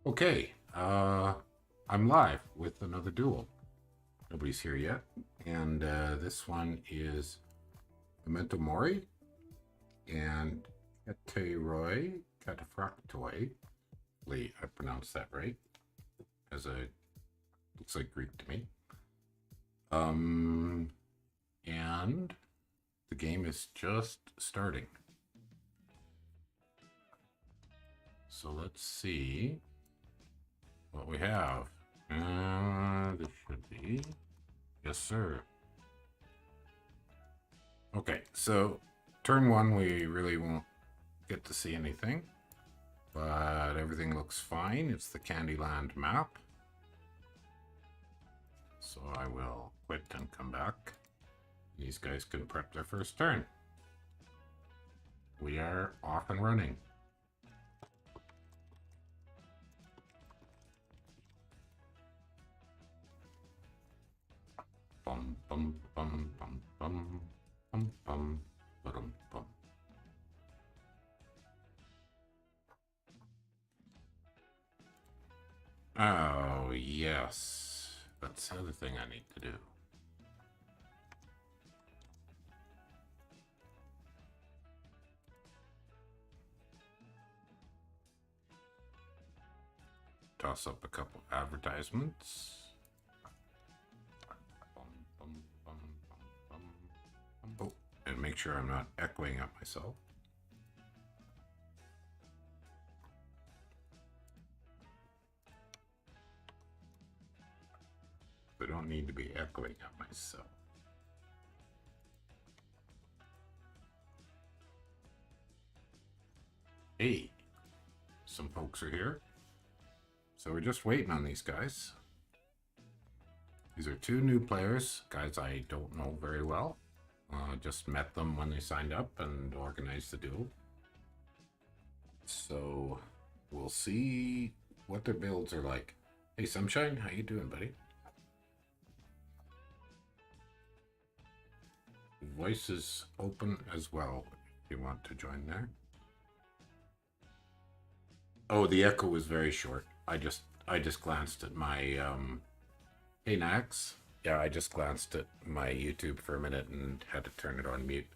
Okay, I'm live with another duel. Nobody's here yet, and this one is Memento Mori and Hetairoi Cataphractoi. Hopefully, I pronounced that right. As a looks like Greek to me. Um, and the game is just starting. So let's see what we have. This should be. Yes, sir. Okay, so turn one, we really won't get to see anything, but everything looks fine. It's the Candyland map. So I will quit and come back. These guys can prep their first turn. We are off and running. Bum bum bum bum bum bum bum bum bum. Oh yes, that's the other thing I need to do. Toss up a couple advertisements. Oh, and make sure I'm not echoing up myself. I don't need to be echoing up myself. Hey, some folks are here. So we're just waiting on these guys. These are two new players, guys I don't know very well. Just met them when they signed up and organized the duel. So we'll see what their builds are like. Hey, Sunshine, how you doing, buddy? Voice is open as well if you want to join there. Oh, the echo was very short. I just glanced at my hey Nax. Yeah, I just glanced at my YouTube for a minute and had to turn it on mute.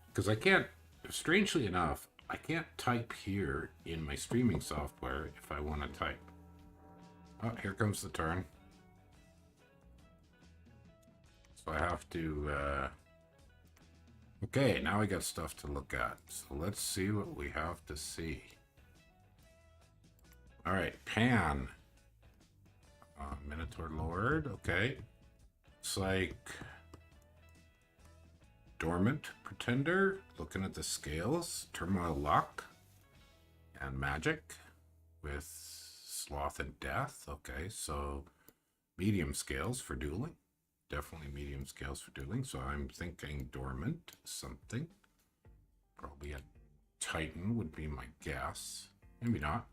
Because I can't, strangely enough, I can't type here in my streaming software if I want to type. Oh, here comes the turn. So I have to, okay, now we got stuff to look at. So let's see what we have to see. All right, Pan. Minotaur Lord, okay. It's like Dormant Pretender, looking at the scales. Turmoil Luck and Magic with Sloth and Death. Okay, so medium scales for dueling. Definitely medium scales for dueling. So I'm thinking Dormant something. Probably a Titan would be my guess. Maybe not.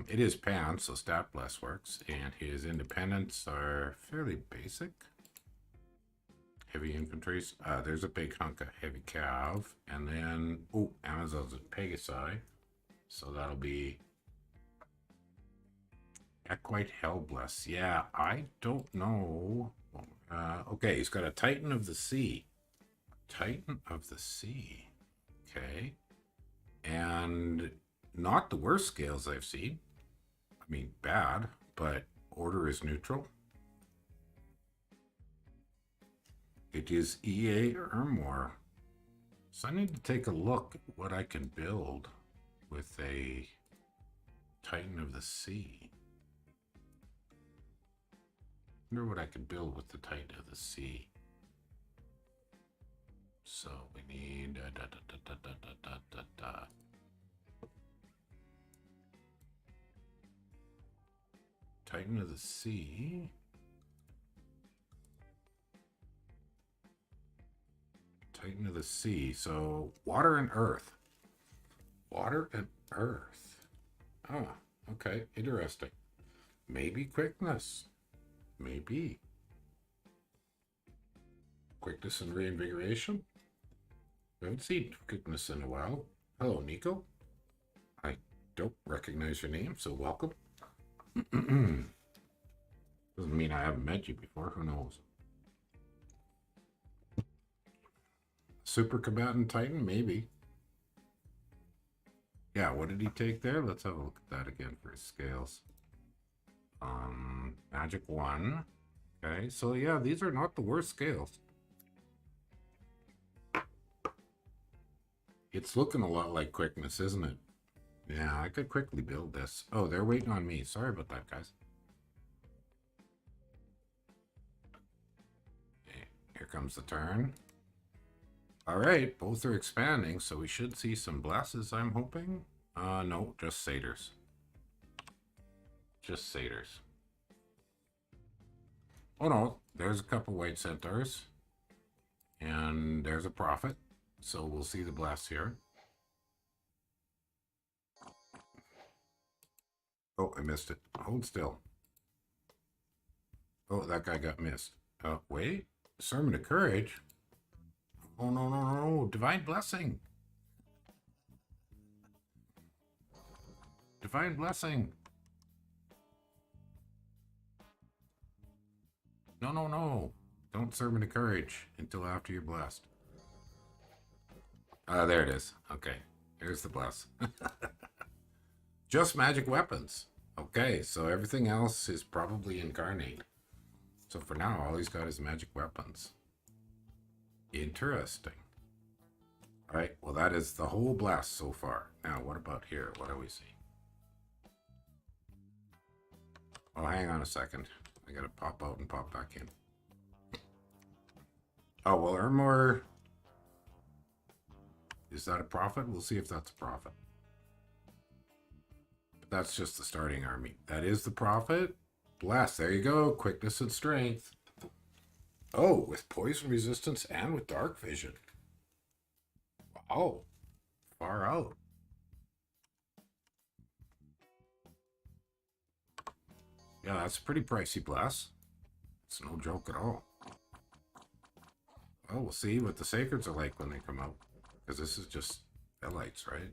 It is Pan, so Stat Bless works, and his independents are fairly basic. Heavy infantries. There's a big hunk of heavy cav, and then Amazon's at Pegasi, so that'll be Equite Hellbless. Yeah, I don't know. Okay, he's got a Titan of the Sea. Titan of the Sea. Okay, and not the worst scales I've seen. I mean, bad, but order is neutral. It is EA or more. So I need to take a look at what I can build with a Titan of the Sea. I wonder what I could build with the Titan of the Sea. So we need Titan of the Sea. Titan of the Sea. So water and earth. Water and earth. Oh, okay. Interesting. Maybe quickness. Maybe. Quickness and reinvigoration. We haven't seen quickness in a while. Hello, Nico. I don't recognize your name, so welcome. Doesn't mean I haven't met you before. Who knows? Super combatant Titan? Maybe. Yeah, what did he take there? Let's have a look at that again for his scales. Magic 1. Okay, so yeah, these are not the worst scales. It's looking a lot like quickness, isn't it? Yeah, I could quickly build this. Oh, they're waiting on me. Sorry about that, guys. Okay, here comes the turn. All right, both are expanding, so we should see some blesses, I'm hoping. No, just satyrs. Just satyrs. Oh no, there's a couple white centaurs. And there's a prophet. So we'll see the bless here. Oh, I missed it. Hold still. Oh, that guy got missed. Wait. Sermon of Courage? Oh, no, no, no, no. Divine Blessing. Divine Blessing. No, no, no. Don't Sermon of Courage until after you're blessed. There it is. Okay. Here's the bless. Just magic weapons. Okay, so everything else is probably incarnate. So for now, all he's got is magic weapons. Interesting. All right, well, that is the whole blast so far. Now, what about here? What do we see? Oh, hang on a second. I gotta pop out and pop back in. Oh, well, Ermor... Is that a prophet? We'll see if that's a prophet. But that's just the starting army. That is the prophet. Blast. There you go. Quickness and strength. Oh, with poison resistance and with dark vision. Wow. Far out. Yeah, that's a pretty pricey blast. It's no joke at all. Oh, we'll see what the sacreds are like when they come out. Because this is just elites, right?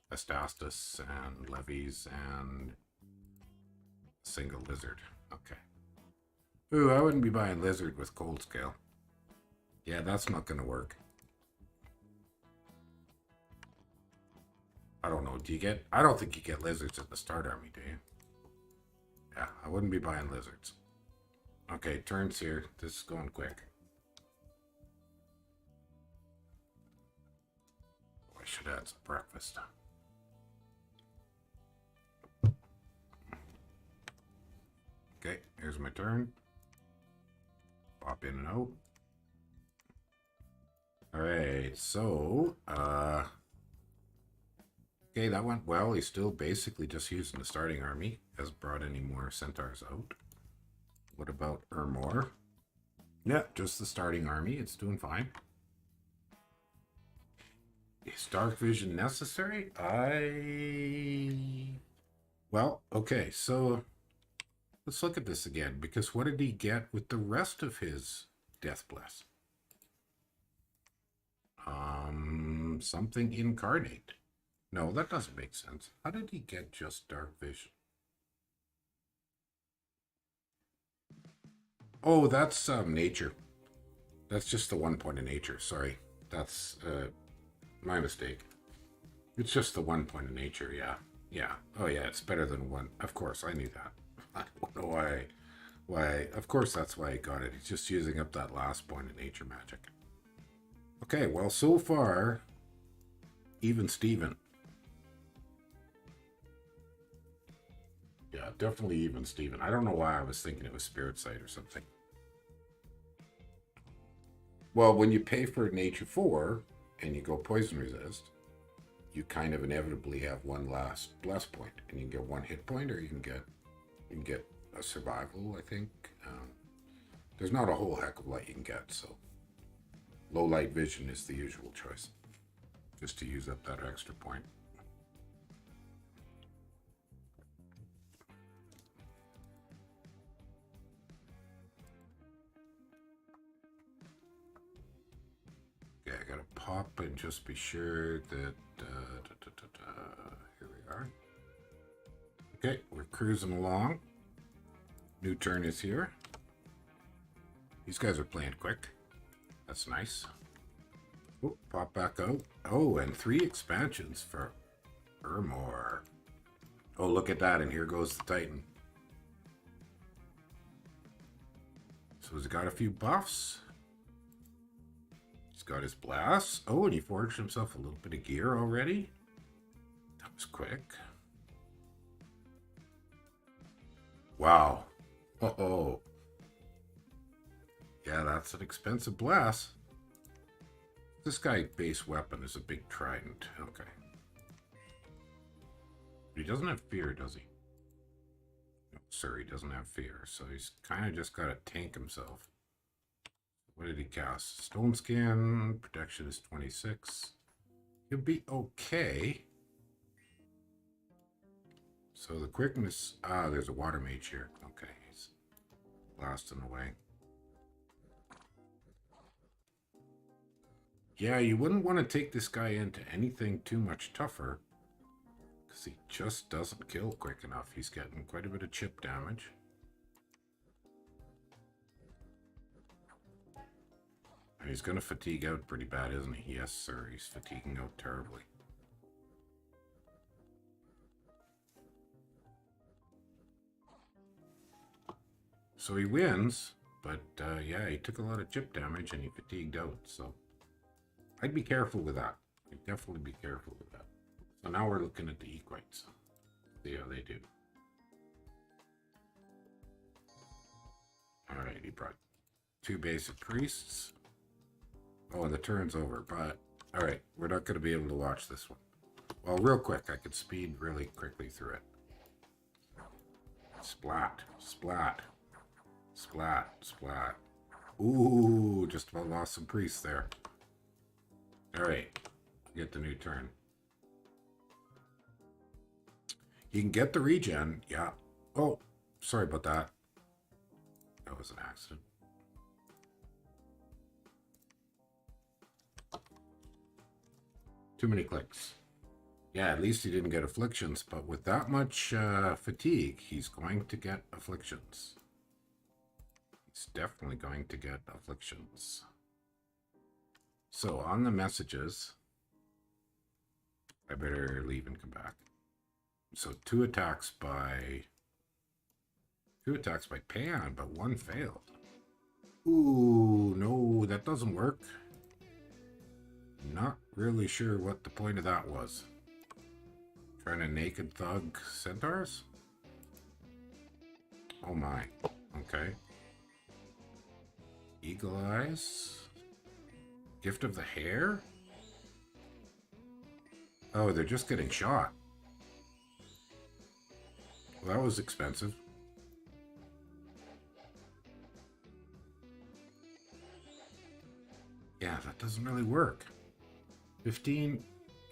Astastus and levies and single lizard. Okay. Ooh, I wouldn't be buying lizard with cold scale. Yeah, that's not going to work. I don't know. Do you get... I don't think you get lizards at the start army, do you? Yeah, I wouldn't be buying lizards. Okay, turns here. This is going quick. I should add some breakfast. Okay, here's my turn. Pop in and out. Alright, so, okay, that went well. He's still basically just using the starting army. Hasn't brought any more centaurs out. What about Ermor? Yeah, just the starting army. It's doing fine. Is dark vision necessary? Well, okay, so let's look at this again, because what did he get with the rest of his Death Bless? Something incarnate. No, that doesn't make sense. How did he get just dark vision? Oh, that's nature. That's just the 1 point of nature. Sorry. That's my mistake. It's just the 1 point of nature, yeah. Yeah. Oh, yeah, it's better than one. Of course, I knew that. I don't know why. Why? Of course, that's why he got it. He's just using up that last point of nature magic. Okay, well, so far, even Steven. Yeah, definitely even Steven. I don't know why I was thinking it was Spirit Sight or something. Well, when you pay for Nature 4 and you go Poison Resist, you kind of inevitably have one last Bless point, and you can get 1 hit point, or you can get a Survival, I think. There's not a whole heck of light you can get, so low light vision is the usual choice, just to use up that extra point. Okay, I gotta pop and just be sure that here we are. Okay, we're cruising along. New turn is here. These guys are playing quick. That's nice. Oh, pop back out. Oh, and 3 expansions for Ermor. Oh, look at that, and here goes the Titan. So he's got a few buffs. He's got his blasts. Oh, and he forged himself a little bit of gear already. That was quick. Wow. Oh. Yeah, that's an expensive blast. This guy base weapon is a big trident. Okay. He doesn't have fear, does he? No, sir, he doesn't have fear. So he's kind of just got to tank himself. What did he cast? Stone Skin. Protection is 26. He'll be okay. So the quickness... Ah, there's a water mage here. Okay, he's blasting away. Yeah, you wouldn't want to take this guy into anything too much tougher, because he just doesn't kill quick enough. He's getting quite a bit of chip damage. And he's going to fatigue out pretty bad, isn't he? Yes, sir. He's fatiguing out terribly. So he wins, but yeah, he took a lot of chip damage and he fatigued out, so I'd be careful with that. I'd definitely be careful with that. So now we're looking at the equites. See how they do. Alright, he brought 2 basic priests. Oh, and the turn's over, but alright, we're not going to be able to watch this one. Well, real quick, I could speed really quickly through it. Splat, splat, splat, splat. Ooh, just about lost some priests there. Alright, get the new turn. You can get the regen, yeah. Oh, sorry about that. That was an accident. Too many clicks. Yeah, at least he didn't get afflictions, but with that much fatigue, he's going to get afflictions. He's definitely going to get afflictions. So, on the messages, I better leave and come back. So, 2 attacks by Pan, but 1 failed. Ooh, no, that doesn't work. Not really sure what the point of that was. Trying to naked thug centaurs? Oh my. Okay. Eagle Eyes. Gift of the Hair? Oh, they're just getting shot. Well, that was expensive. Yeah, that doesn't really work. 15.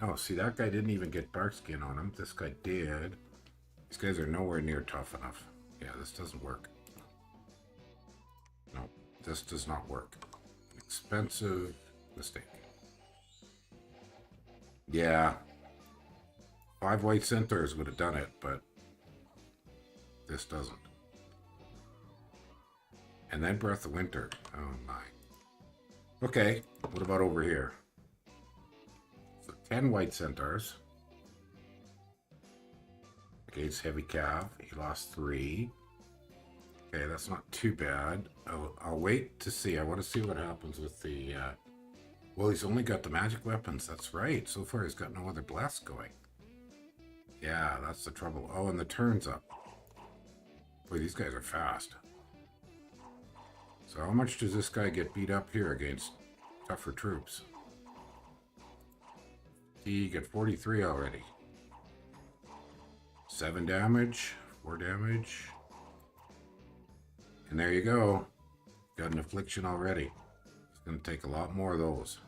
Oh, see, that guy didn't even get dark skin on him. This guy did. These guys are nowhere near tough enough. Yeah, this doesn't work. No, this does not work. Expensive mistake. Yeah. 5 white centaurs would have done it, but this doesn't. And then Breath of Winter. Oh my. Okay, what about over here? 10 white centaurs against heavy cav. He lost 3. Okay, that's not too bad. I'll wait to see. I want to see what happens with the... Well, he's only got the magic weapons. That's right. So far, he's got no other blasts going. Yeah, that's the trouble. Oh, and the turn's up. Boy, these guys are fast. So how much does this guy get beat up here against tougher troops? He get 43 already. 7 damage, 4 damage. And there you go. Got an affliction already. It's going to take a lot more of those.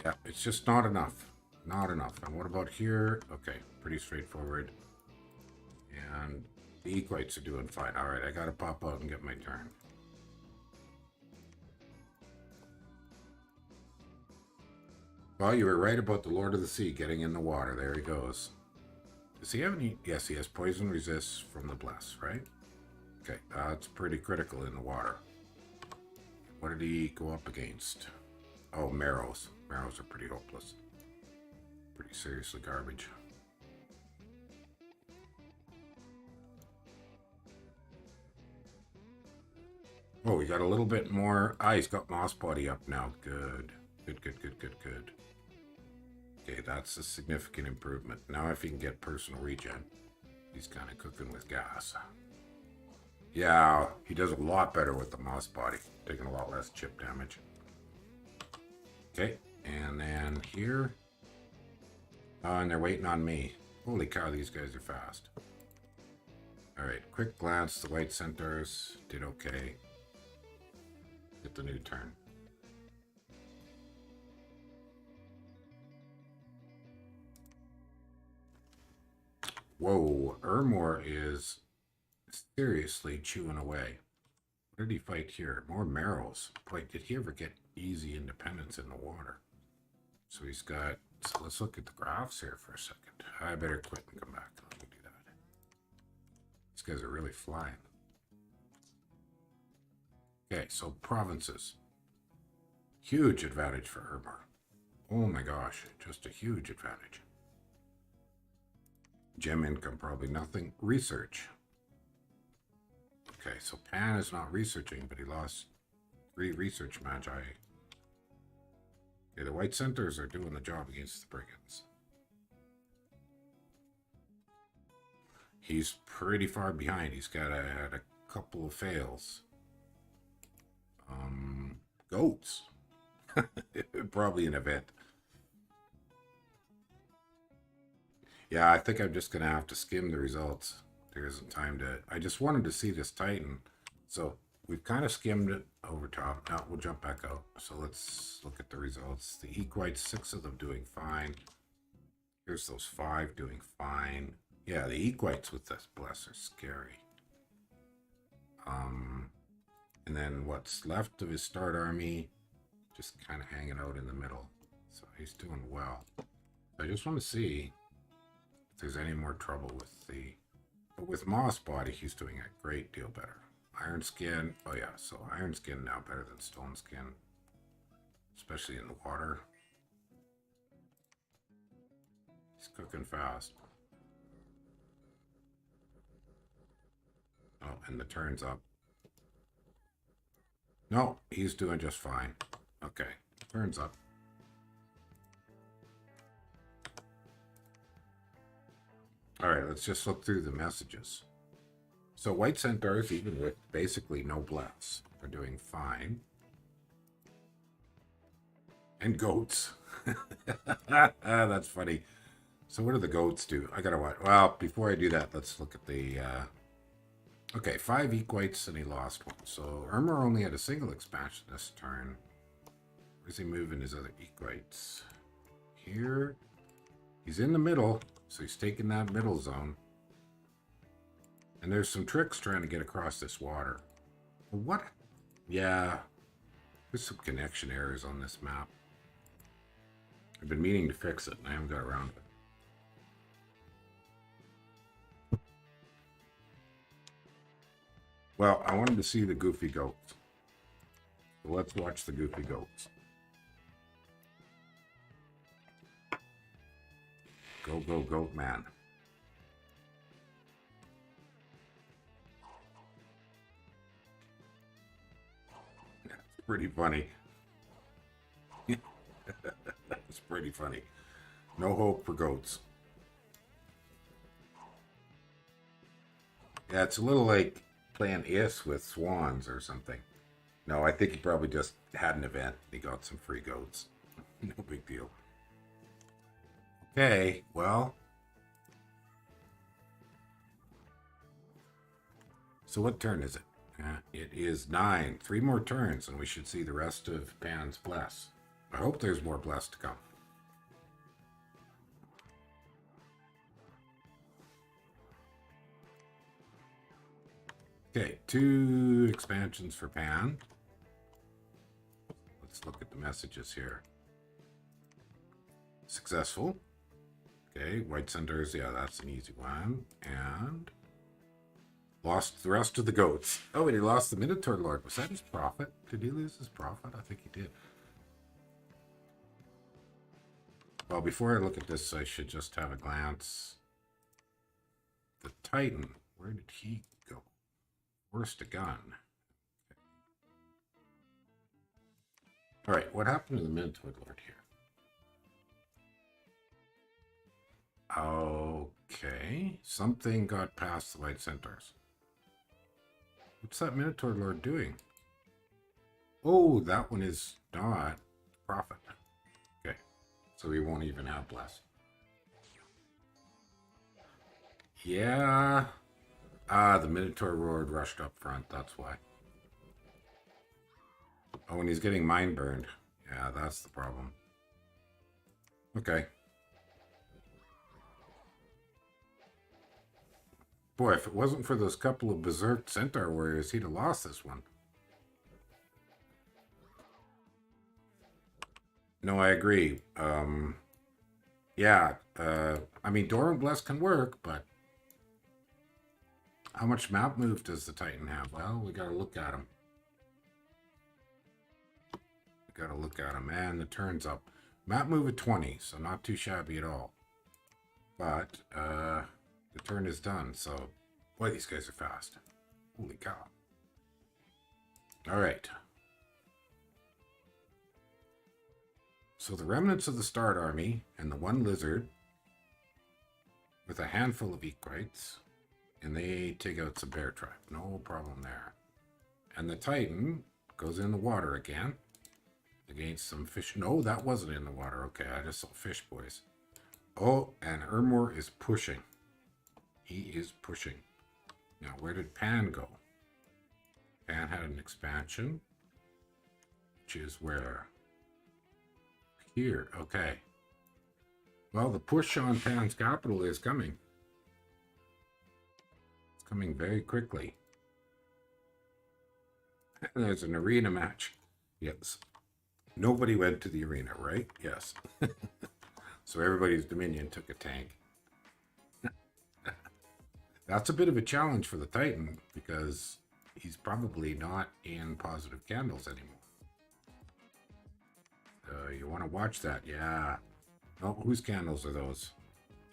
Yeah, it's just not enough. Not enough. And what about here? Okay, pretty straightforward. And the equites are doing fine. Alright, I got to pop out and get my turn. Well, you were right about the Lord of the Sea getting in the water. There he goes. Does he have any? Yes, he has poison resists from the bless, right? Okay, that's pretty critical in the water. What did he go up against? Oh, marrows. Marrows are pretty hopeless. Pretty seriously garbage. Oh, we got a little bit more. Ah, he's got Moss Body up now. Good. Good, good, good, good, good. Okay, that's a significant improvement. Now if he can get personal regen, he's kind of cooking with gas. Yeah, he does a lot better with the Moss Body, taking a lot less chip damage. Okay, and then here. Oh, and they're waiting on me. Holy cow, these guys are fast. Alright, quick glance. The white centaurs did okay. Get the new turn. Whoa, Ermor is seriously chewing away. What did he fight here? More marrows. Boy, did he ever get easy independence in the water? So he's got... So let's look at the graphs here for a second. I better quit and come back. Let me do that. These guys are really flying. Okay, so provinces. Huge advantage for Ermor. Oh my gosh, just a huge advantage. Gem income, probably nothing. Research. Okay, so Pan is not researching, but he lost 3 research magi. Okay, the white centaurs are doing the job against the brigands. He's pretty far behind. He's got had a couple of fails. Goats. Probably an event. Yeah, I think I'm just going to have to skim the results. There isn't time to... I just wanted to see this Titan. So we've kind of skimmed it over top. Now we'll jump back out. So let's look at the results. The Equites, 6 of them doing fine. Here's those 5 doing fine. Yeah, the Equites with this bless are scary. And then what's left of his start army, just kind of hanging out in the middle. So he's doing well. I just want to see if there's any more trouble with the... But with Moss Body, he's doing a great deal better. Iron Skin, oh yeah, so Iron Skin now better than Stone Skin. Especially in the water. He's cooking fast. Oh, and the turn's up. No, he's doing just fine. Okay, turns up. All right, let's just look through the messages. So white centaurs, even with basically no bless, are doing fine. And goats. That's funny. So what do the goats do? I gotta watch. Well, before I do that, let's look at the... Okay, 5 Equites and he lost 1. So Ermor only had a single expansion this turn. Where's he moving his other Equites? Here. He's in the middle, so he's taking that middle zone. And there's some tricks trying to get across this water. What? Yeah. There's some connection errors on this map. I've been meaning to fix it, and I haven't got around to it. Well, I wanted to see the goofy goats. So let's watch the goofy goats. Go, go, goat man. It's pretty funny. It's pretty funny. No hope for goats. Yeah, it's a little like playing Is with swans or something. No, I think he probably just had an event. He got some free goats. No big deal. Okay, well. So what turn is it? It is 9. 3 more turns, and we should see the rest of Pan's bless. I hope there's more bless to come. Okay, 2 expansions for Pan. Let's look at the messages here. Successful. Okay, white centers, yeah, that's an easy one. And lost the rest of the goats. Oh, and he lost the Minotaur Lord. Was that his prophet? Did he lose his prophet? I think he did. Well, before I look at this, I should just have a glance. The Titan, where did he go? Worst a gun. Okay. All right, what happened to the Minotaur Lord here? Okay, something got past the white centaurs. What's that Minotaur Lord doing? Oh, that one is not prophet. Okay, so we won't even have bless. Yeah. Ah, the Minotaur Lord rushed up front, that's why. Oh, and he's getting mind burned. Yeah, that's the problem. Okay. Boy, if it wasn't for those couple of berserk centaur warriors, he'd have lost this one. No, I agree. Yeah, I mean, Dorm Bless can work, but how much map move does the Titan have? Well, we gotta look at him. We gotta look at him. And the turn's up. Map move at 20, so not too shabby at all. But, the turn is done, so... Boy, these guys are fast. Holy cow. Alright. So the remnants of the Starred Army and the one lizard with a handful of equites, and they take out some bear trap. No problem there. And the Titan goes in the water again against some fish. No, that wasn't in the water. Okay, I just saw fish, boys. Oh, and Ermor is pushing. He is pushing. Now, where did Pan go? Pan had an expansion, which is where? Here, okay. Well, the push on Pan's capital is coming. It's coming very quickly. And there's an arena match. Yes. Nobody went to the arena, right? Yes. So everybody's Dominion took a tank. That's a bit of a challenge for the Titan because he's probably not in positive candles anymore. You want to watch that? Yeah. Oh, whose candles are those?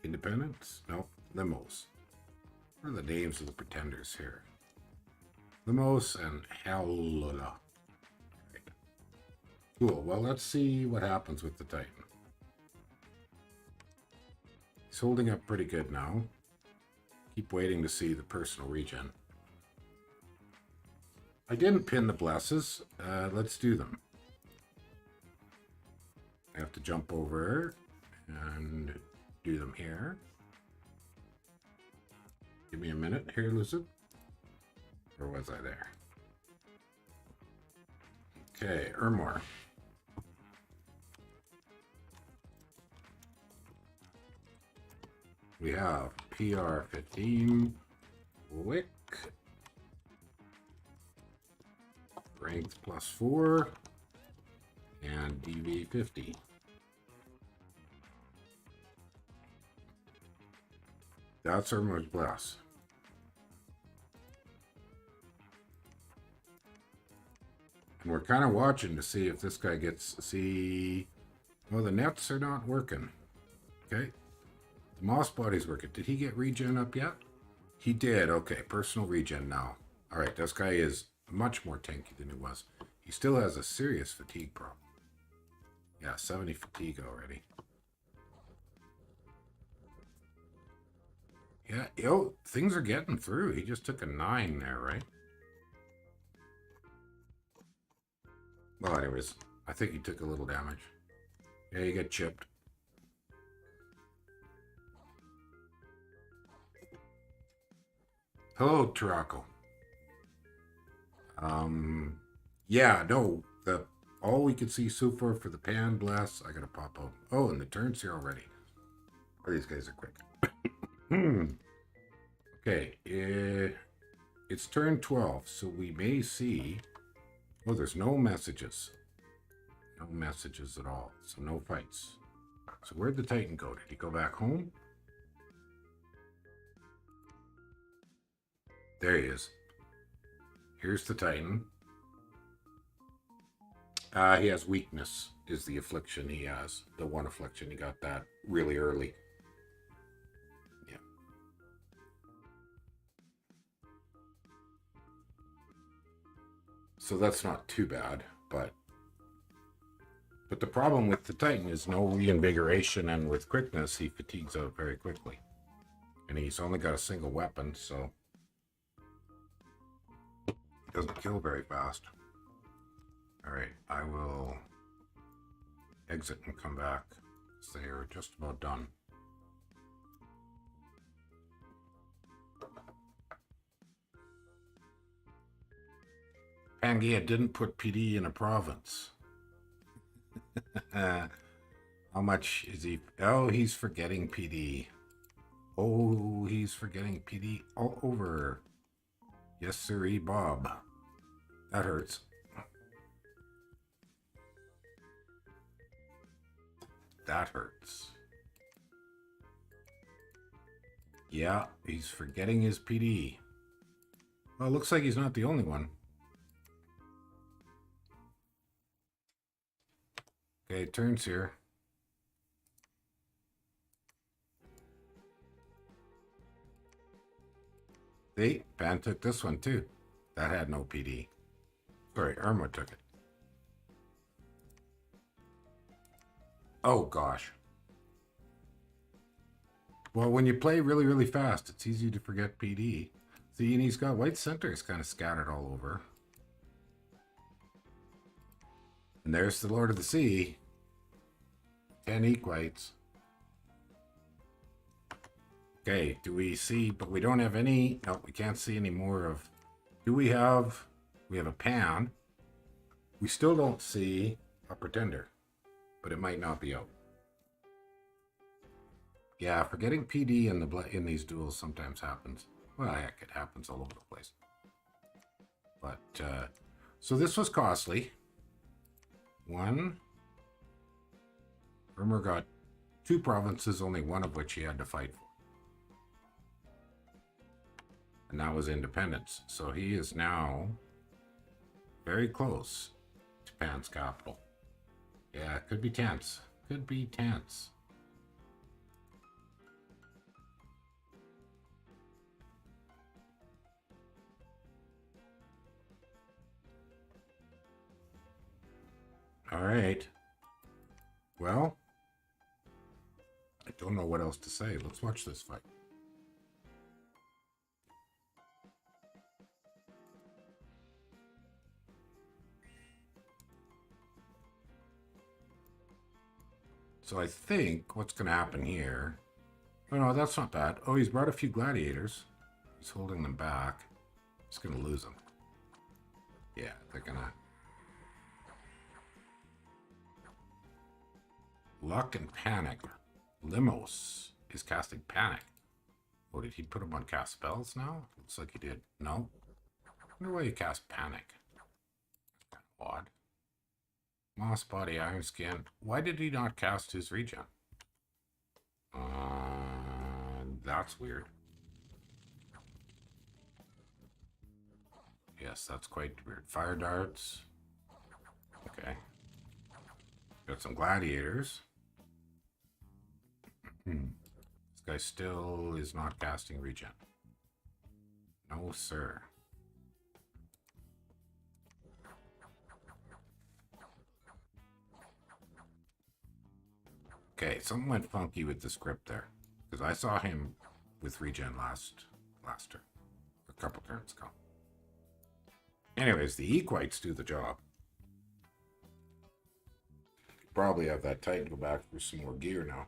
Independents? No, limos. What are the names of the pretenders here? Limos and Halola. Right. Cool. Well, let's see what happens with the Titan. He's holding up pretty good now. Keep waiting to see the personal regen. I didn't pin the blesses. Let's do them. I have to jump over and do them here. Give me a minute here, Lizard. Or was I there? Okay, Ermor. We have PR 15, Wick, Strength +4, and DV 50. That's Ermor's Bless. And we're kind of watching to see if this guy gets, well, the nets are not working. Okay. The Moss Body's working. Did he get regen up yet? He did. Okay, personal regen now. All right, this guy is much more tanky than he was. He still has a serious fatigue problem. Yeah, 70 fatigue already. Yeah, yo, things are getting through. He just took a 9 there, right? Well, anyways, I think he took a little damage. Yeah, he got chipped. Hello, Taraco. Yeah, no, all we could see so far for the Pan Blast, I gotta pop out. Oh, and the turn's here already. Oh, these guys are quick. Okay, it's turn 12, so we may see... Oh, there's no messages. No messages at all, so no fights. So where'd the Titan go? Did he go back home? There he is. Here's the Titan. He has weakness, is the affliction he has. The one affliction. He got that really early. Yeah. So that's not too bad, but the problem with the Titan is no reinvigoration, and with quickness, he fatigues out very quickly. And he's only got a single weapon, so he doesn't kill very fast. Alright, I will exit and come back. They are just about done. Pangaea didn't put PD in a province. How much is he? Oh, he's forgetting PD. Oh, he's forgetting PD all over. Yes, sirree, Bob. That hurts. That hurts. Yeah, he's forgetting his PD. Well, it looks like he's not the only one. Okay, turns here. See, Pan took this one too. That had no PD. Sorry, Irma took it. Oh gosh. Well, when you play really, really fast, it's easy to forget PD. See, and he's got white centers kind of scattered all over. And there's the Lord of the Sea. 10 equites. Okay, do we see, but we don't have any, no, we can't see any more of, do we have a Pan. We still don't see a Pretender, but it might not be out. Yeah, forgetting PD in these duels sometimes happens. Well, heck, it happens all over the place. But, so this was costly. One. Rumor got 2 provinces, only one of which he had to fight for. And that was independence. So he is now very close to Pan's capital. Yeah, it could be tense. Could be tense. All right. Well, I don't know what else to say. Let's watch this fight. So I think what's going to happen here... Oh, no, that's not bad. Oh, he's brought a few gladiators. He's holding them back. He's going to lose them. Yeah, they're going to... Luck and Panic. Limos is casting Panic. Oh, did he put him on cast spells now? Looks like he did. No. I wonder why he cast Panic. Kind of odd. Moss Body, Iron Skin. Why did he not cast his regen? That's weird. Yes, that's quite weird. Fire darts. Okay. Got some gladiators. This guy still is not casting regen. No, sir. Okay, something went funky with the script there. Because I saw him with regen last turn. A couple turns ago. Anyways, the Equites do the job. Probably have that Titan go back for some more gear now.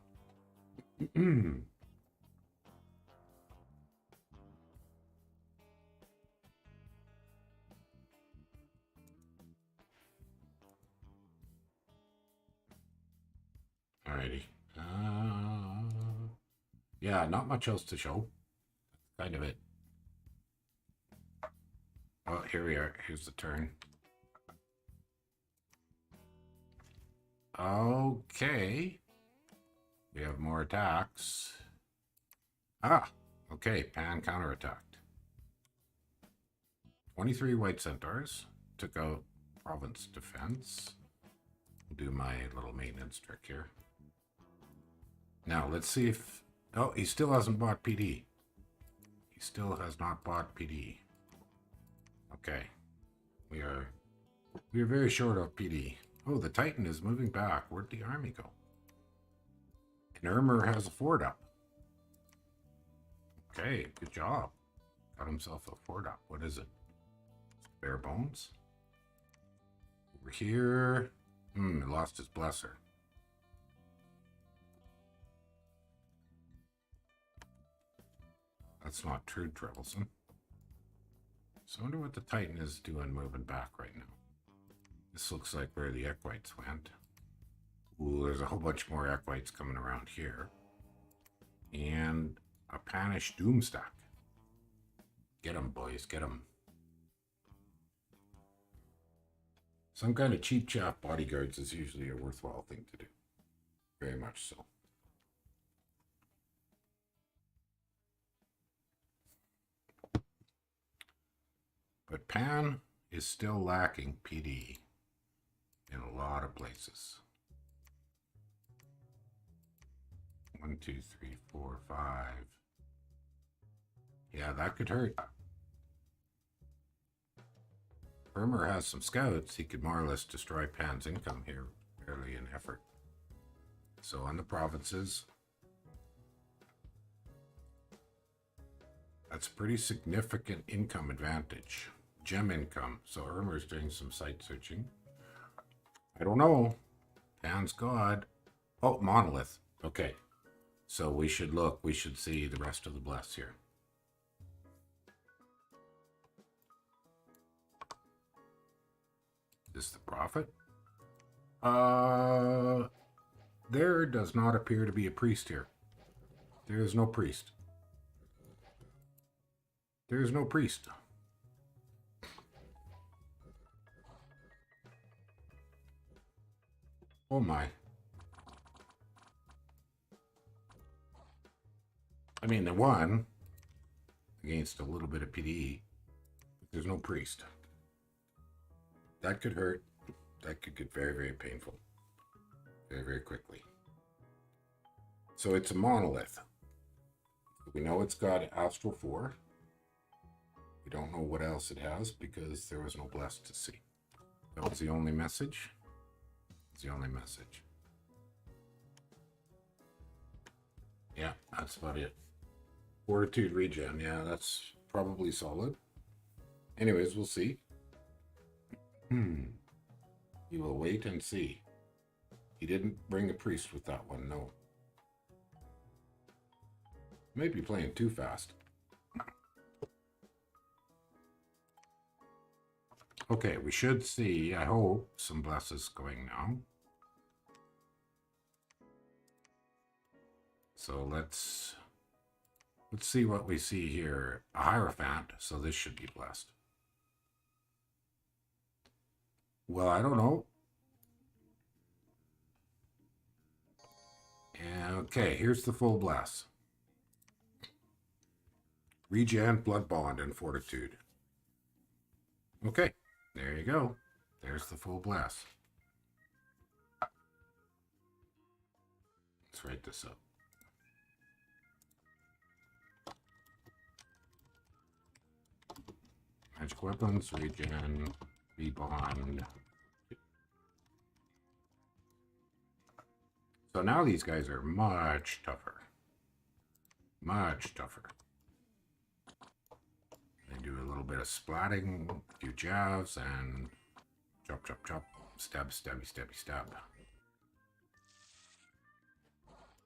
Alrighty. Yeah, not much else to show. Kind of it. Well, here we are. Here's the turn. Okay. We have more attacks. Ah, okay, Pan counterattacked. 23 white centaurs. Took out province defense. I'll do my little maintenance trick here. Now, let's see if... Oh, he still hasn't bought PD. He still has not bought PD. Okay. We are very short of PD. Oh, the Titan is moving back. Where'd the army go? And Ermer has a fort up. Okay, good job. Got himself a fort up. What is it? Bare bones? Over here. He lost his blesser. That's not too troublesome. So I wonder what the Titan is doing moving back right now. This looks like where the Equites went. Ooh, there's a whole bunch more Equites coming around here. And a Panish Doomstack. Get them, boys, get them. Some kind of cheap chaff bodyguards is usually a worthwhile thing to do. Very much so. But Pan is still lacking PD in a lot of places. 1, 2, 3, 4, 5. Yeah, that could hurt. Ermer has some scouts. He could more or less destroy Pan's income here early in effort. So on the provinces, that's pretty significant income advantage. Gem income. So Ermer's doing some site searching. I don't know. Pan's God. Oh, monolith. Okay. So we should look. We should see the rest of the bless here. Is this the prophet? There does not appear to be a priest here. There is no priest. There is no priest. Oh my. I mean, they won against a little bit of PD, but there's no priest. That could hurt. That could get very, very painful. Very, very quickly. So it's a monolith. We know it's got Astral 4. We don't know what else it has because there was no blessed to see. That was the only message. It's the only message. Yeah, that's about it. Fortitude regen. Yeah, that's probably solid. Anyways, we'll see. You will wait and see. He didn't bring a priest with that one, no. Might be playing too fast. Okay, we should see, I hope, some blesses going now. So let's see what we see here. A Hierophant, so this should be blessed. Well, I don't know. Okay, here's the full bless. Regen, Blood Bond, and Fortitude. Okay, there you go. There's the full bless. Let's write this up. Magic weapons, regen, rebond. So now these guys are much tougher. Much tougher. They do a little bit of splatting, a few jabs, and chop, chop, chop. Stab, stabby, stabby, stab.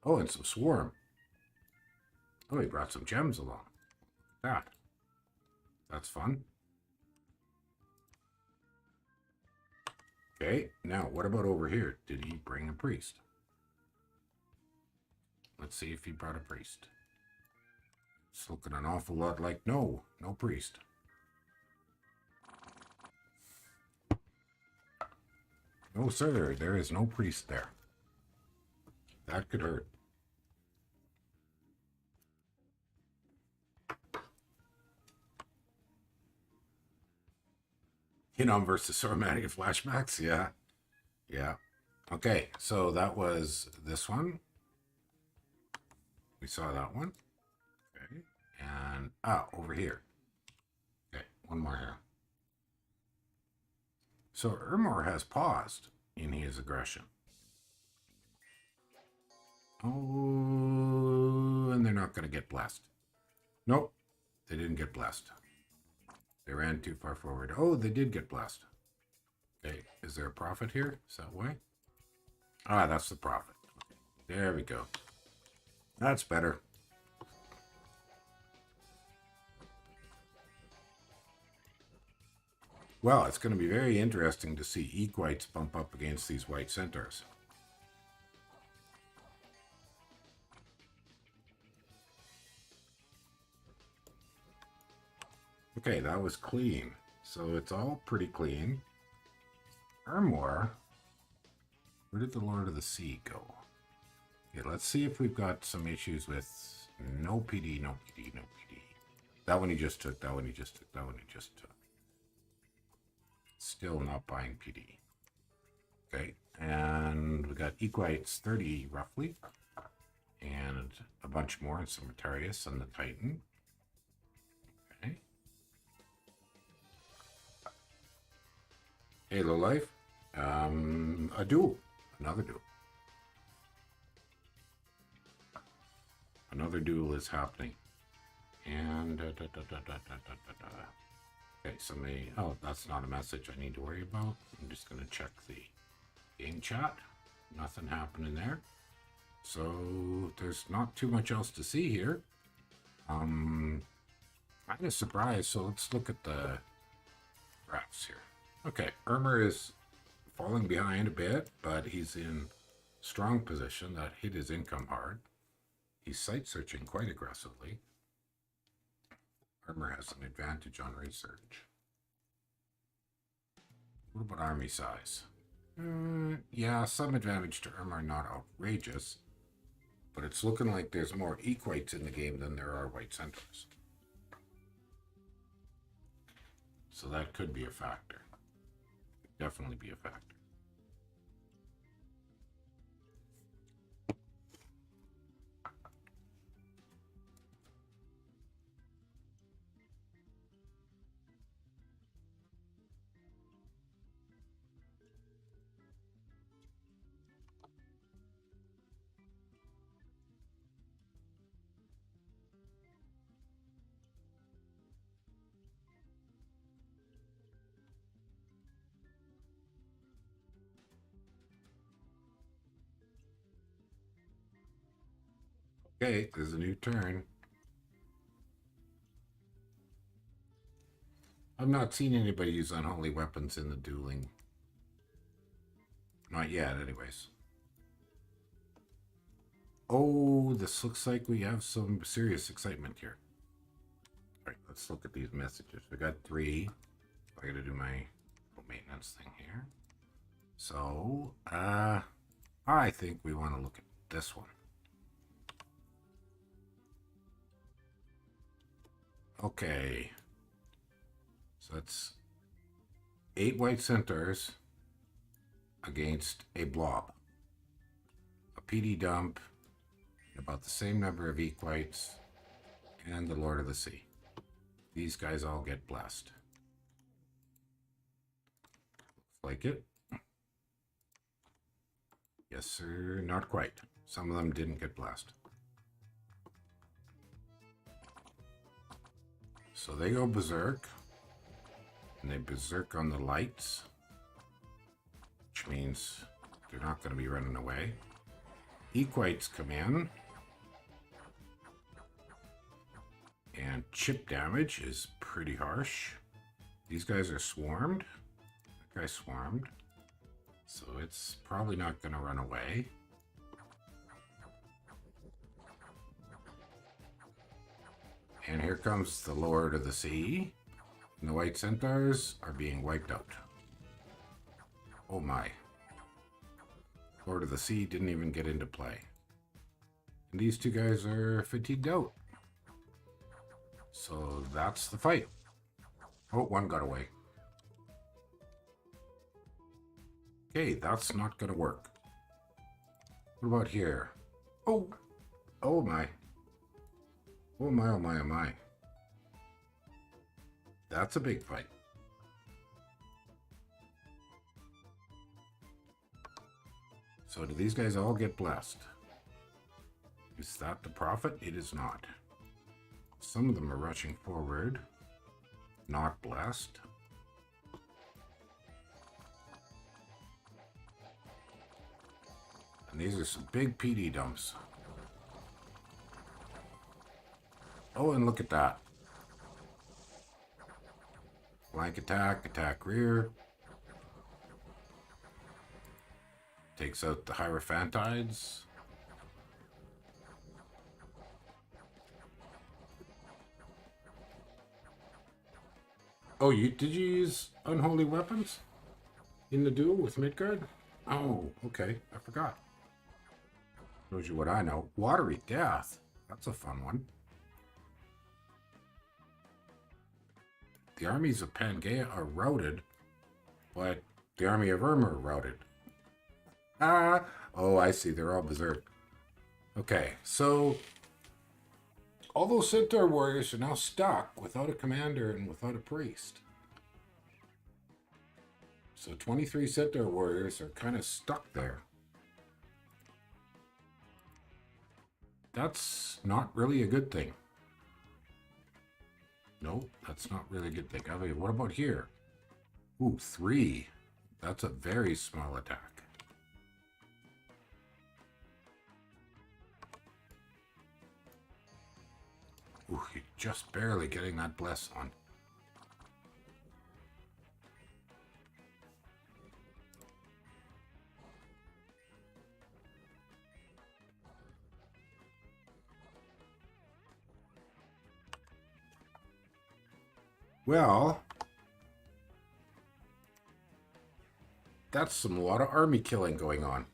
Oh, and some swarm. Oh, he brought some gems along. Look at that. That's fun. Okay, now what about over here? Did he bring a priest? Let's see if he brought a priest. It's looking an awful lot like no priest. No, sir, there is no priest there. That could hurt. Hinom versus Sormatic flashbacks. Yeah. Yeah. Okay, so that was this one. We saw that one. Okay. And over here. Okay, one more here. So Ermor has paused in his aggression. Oh, and they're not going to get blessed. Nope, they didn't get blessed. They ran too far forward. Oh, they did get blessed. Okay, is there a profit here? Is that why? Ah, that's the profit. Okay. There we go. That's better. Well, it's going to be very interesting to see Equites bump up against these white centaurs. Okay, that was clean. So it's all pretty clean. Ermor. Where did the Lord of the Sea go? Okay, let's see if we've got some issues with no PD, no PD, no PD. That one he just took, that one he just took, that one he just took. Still not buying PD. Okay, and we got Equites 30 roughly. And a bunch more, and some Hetairoi and the Titan. Okay. Halo Life. A duel. Another duel. Another duel is happening. And okay, somebody. Oh, that's not a message I need to worry about. I'm just going to check the game chat. Nothing happening there. So there's not too much else to see here. Kind of surprised. So let's look at the graphs here. Okay, Ermor is falling behind a bit, but he's in strong position. That hit his income hard. He's site searching quite aggressively. Ermor has an advantage on research. What about army size? Yeah, some advantage to Ermor, not outrageous. But it's looking like there's more Equites in the game than there are white centaurs. So that could be a factor. Definitely be a factor. Okay, there's a new turn. I've not seen anybody use unholy weapons in the dueling. Not yet, anyways. Oh, this looks like we have some serious excitement here. All right, let's look at these messages. We got 3. I gotta do my maintenance thing here. So, I think we want to look at this one. Okay. So that's 8 white centaurs against a blob. A PD dump, about the same number of Equites, and the Lord of the Sea. These guys all get blessed. Looks like it. Yes, sir. Not quite. Some of them didn't get blessed. So they go berserk. And they berserk on the lights. Which means they're not going to be running away. Equites come in. And chip damage is pretty harsh. These guys are swarmed. That guy's swarmed. So it's probably not going to run away. And here comes the Lord of the Sea. And the white centaurs are being wiped out. Oh my. Lord of the Sea didn't even get into play. And these 2 guys are fatigued out. So that's the fight. Oh, one got away. Okay, that's not gonna work. What about here? Oh! Oh my. Oh my, oh my, oh my. That's a big fight. So do these guys all get blessed? Is that the profit? It is not. Some of them are rushing forward. Not blessed. And these are some big PD dumps. Oh, and look at that. Flank attack, attack rear. Takes out the Hierophantides. Oh, did you use unholy weapons in the duel with Midgard? Oh, okay. I forgot. Shows you what I know. Watery Death. That's a fun one. The armies of Pangaea are routed, but the army of Irma are routed. Ah, oh, I see. They're all berserk. Okay, so all those Centaur warriors are now stuck without a commander and without a priest. So 23 Centaur warriors are kind of stuck there. That's not really a good thing. No, that's not really a good thing. I mean, what about here? Ooh, 3. That's a very small attack. Ooh, you're just barely getting that bless on. Well, that's a lot of army killing going on.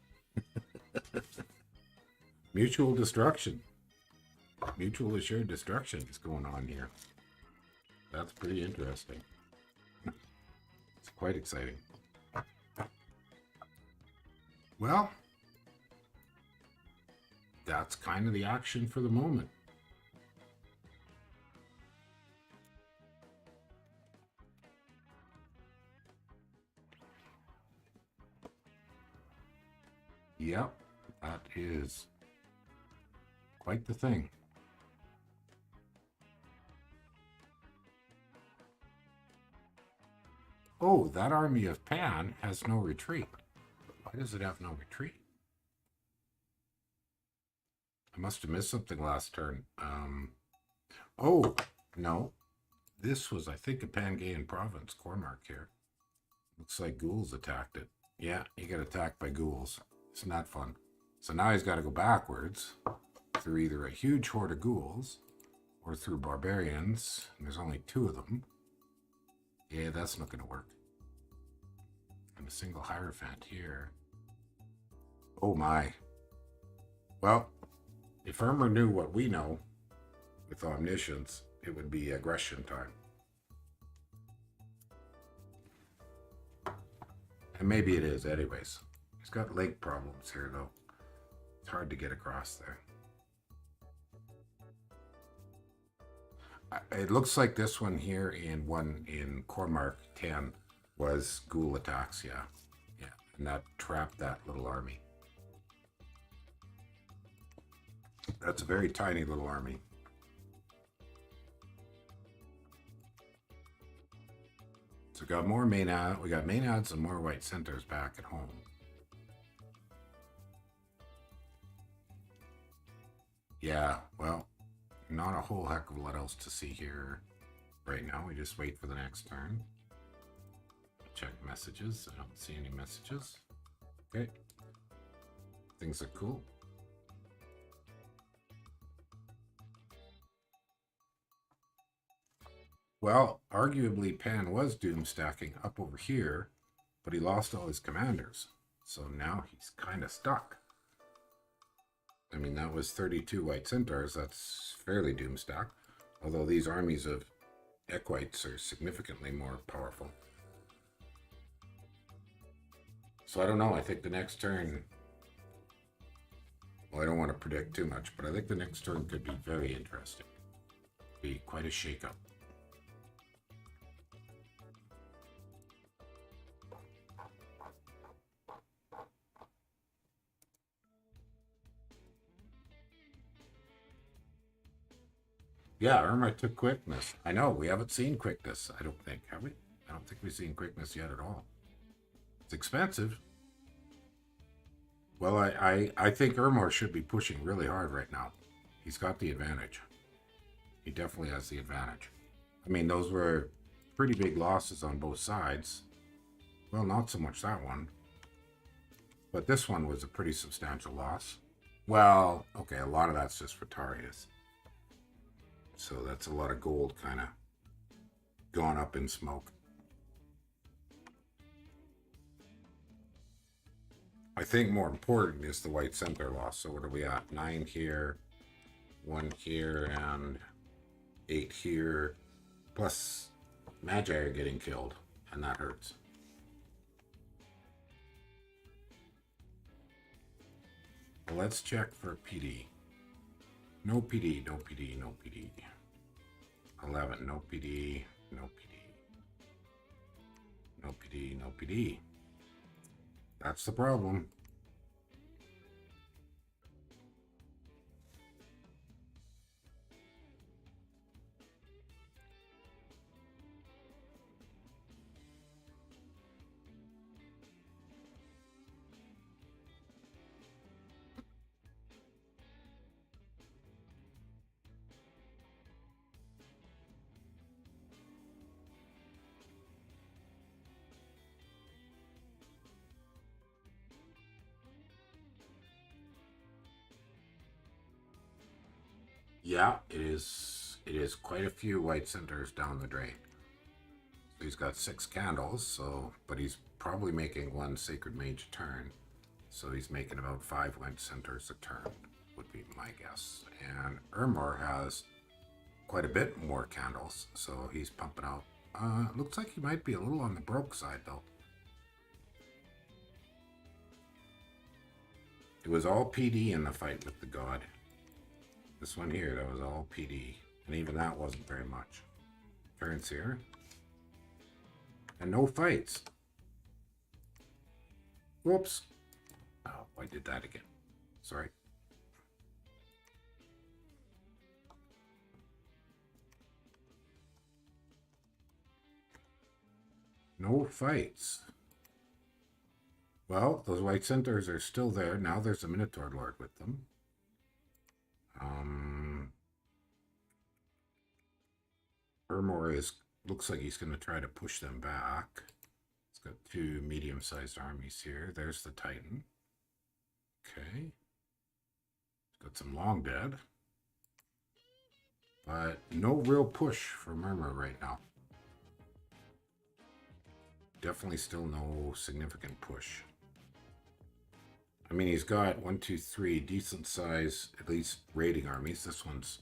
Mutual destruction. Mutual assured destruction is going on here. That's pretty interesting. It's quite exciting. Well, that's kind of the action for the moment. Yep, that is quite the thing. Oh, that army of Pan has no retreat. Why does it have no retreat? I must have missed something last turn. Oh, no. This was, I think, a Pangaean province, Cormark here. Looks like ghouls attacked it. Yeah, he got attacked by ghouls. Isn't that fun? So now he's got to go backwards through either a huge horde of ghouls or through barbarians. And there's only 2 of them. Yeah, that's not going to work. And a single Hierophant here. Oh my. Well, if Irma knew what we know with omniscience, it would be aggression time. And maybe it is anyways. He's got lake problems here though. It's hard to get across there. It looks like this one here in Cormark 10 was ghoul attacks, yeah. Yeah, and that trapped that little army. That's a very tiny little army. So we got more Maenads, we got Maenads and more White Centaurs back at home. Yeah, well, not a whole heck of a lot else to see here right now. We just wait for the next turn. Check messages. I don't see any messages. Okay. Things are cool. Well, arguably Pan was doom stacking up over here, but he lost all his commanders. So now he's kind of stuck. I mean, that was 32 White Centaurs. That's fairly doom stacked. Although these armies of Equites are significantly more powerful. So I don't know. I think the next turn. Well, I don't want to predict too much, but I think the next turn could be very interesting. Be quite a shakeup. Yeah, Irma took quickness. I know, we haven't seen quickness, I don't think, have we? I don't think we've seen quickness yet at all. It's expensive. Well, I think Irma should be pushing really hard right now. He's got the advantage. He definitely has the advantage. I mean, those were pretty big losses on both sides. Well, not so much that one. But this one was a pretty substantial loss. Well, okay, a lot of that's just for Tarius. So that's a lot of gold kind of gone up in smoke. I think more important is the white center loss. So what are we at? 9 here, 1 here, and 8 here. Plus Magi are getting killed, and that hurts. Well, let's check for PD. No PD, no PD, no PD. 11, no PD, no PD. No PD, no PD. That's the problem. Yeah, it is. It is quite a few white centers down the drain. So he's got 6 candles, so but he's probably making 1 sacred mage a turn. So he's making about 5 white centers a turn, would be my guess. And Ermor has quite a bit more candles, so he's pumping out. Looks like he might be a little on the broke side though. It was all PD in the fight with the god. This one here, that was all PD. And even that wasn't very much. Turns here. And no fights. Whoops. Oh, I did that again. Sorry. No fights. Well, those white centers are still there. Now there's a Minotaur Lord with them. Ermor looks like he's going to try to push them back. He's got 2 medium-sized armies here. There's the Titan. Okay. Got some long dead. But no real push from Ermor right now. Definitely still no significant push. I mean, he's got 1, 2, 3 decent size, at least raiding armies. This one's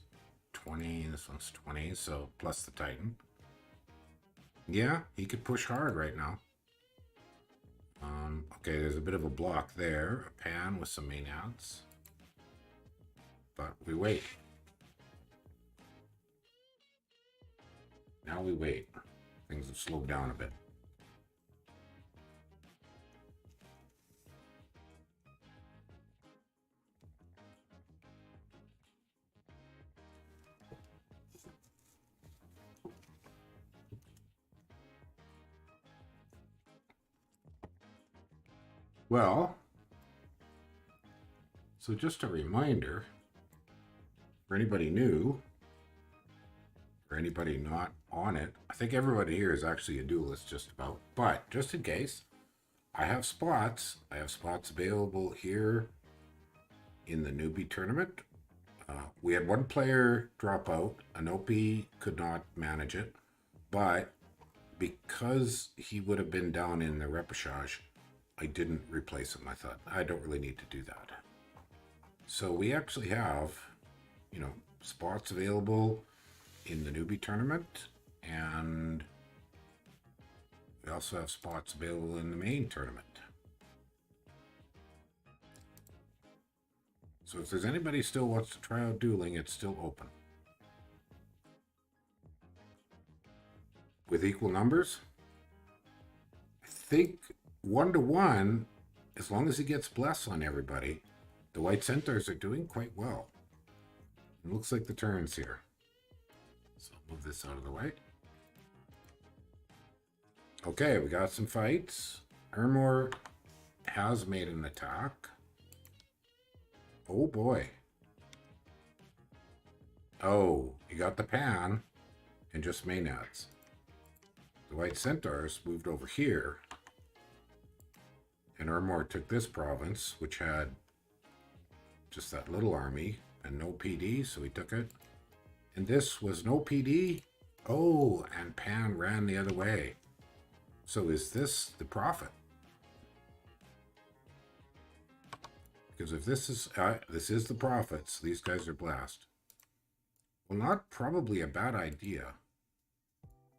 20, this one's 20, so plus the Titan. Yeah, he could push hard right now. Okay, there's a bit of a block there. A pan with some Maenads. But we wait. Now we wait. Things have slowed down a bit. Well, so just a reminder for anybody new or anybody not on it, I think everybody here is actually a duelist just about, but just in case, I have spots. I have spots available here in the newbie tournament. We had 1 player drop out. Anopi could not manage it, but because he would have been down in the repechage, I didn't replace him. I thought, I don't really need to do that. So we actually have, you know, spots available in the newbie tournament, and we also have spots available in the main tournament. So if there's anybody still wants to try out dueling, it's still open. With equal numbers? I think 1-to-1, as long as he gets bless on everybody, the white centaurs are doing quite well. It looks like the turn's here. So I'll move this out of the way. Okay, we got some fights. Ermor has made an attack. Oh boy. Oh, he got the pan and just Maenads. The white centaurs moved over here. And Ermor took this province, which had just that little army and no PD, so he took it. And this was no PD. Oh, and Pan ran the other way. So is this the prophet? Because if this is the prophets, these guys are blessed. Well, not probably a bad idea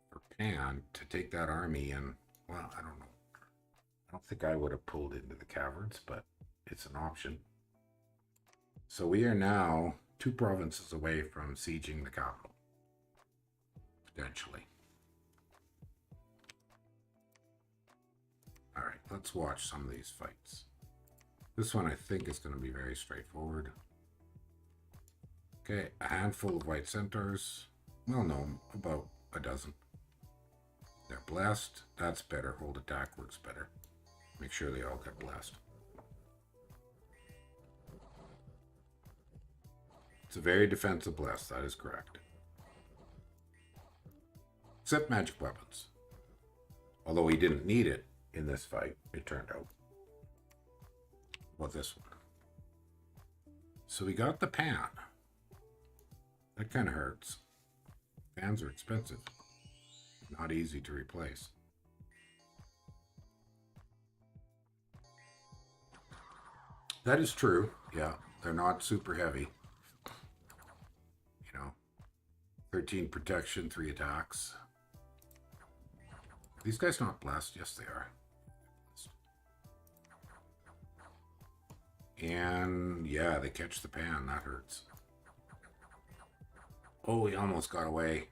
for Pan to take that army and, well, I don't know. I don't think I would have pulled into the caverns, but it's an option. So we are now 2 provinces away from sieging the capital. Potentially. All right, let's watch some of these fights. This one I think is going to be very straightforward. Okay, a handful of white centaurs. Well, no, about a dozen. They're blessed. That's better. Hold attack works better. Make sure they all get blessed. It's a very defensive bless. That is correct. Except magic weapons. Although he didn't need it in this fight, it turned out. Well, this one. So we got the pan. That kind of hurts. Pans are expensive. Not easy to replace. That is true. Yeah, they're not super heavy. You know, 13 protection, 3 attacks. Are these guys not blessed? Yes, they are. And yeah, they catch the pan. That hurts. Oh, he almost got away.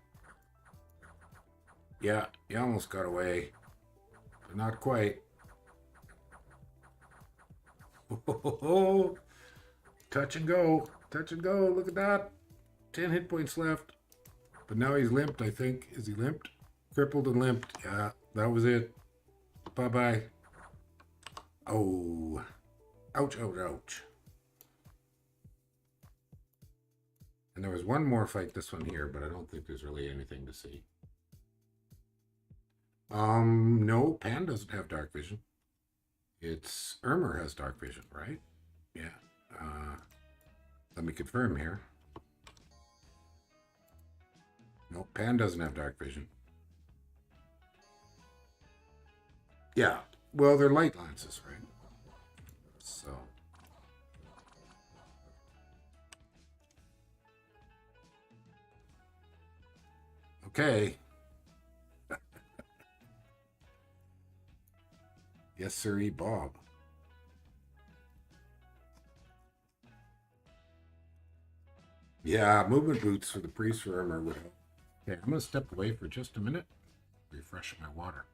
Yeah, he almost got away. But not quite. Oh, touch and go. Touch and go. Look at that. 10 hit points left. But now he's limped, I think. Is he limped? Crippled and limped. Yeah, that was it. Bye-bye. Oh. Ouch, ouch, ouch. And there was one more fight, this one here, but I don't think there's really anything to see. No, Pan doesn't have dark vision. It's Ermor has dark vision, right? Yeah. Let me confirm here. No, Pan doesn't have dark vision. Yeah. Well, they're light lances, right? So. Okay. Yes, sirree, Bob. Yeah, movement boots for the priest for Ermor would help. Okay, I'm going to step away for just a minute. Refresh my water.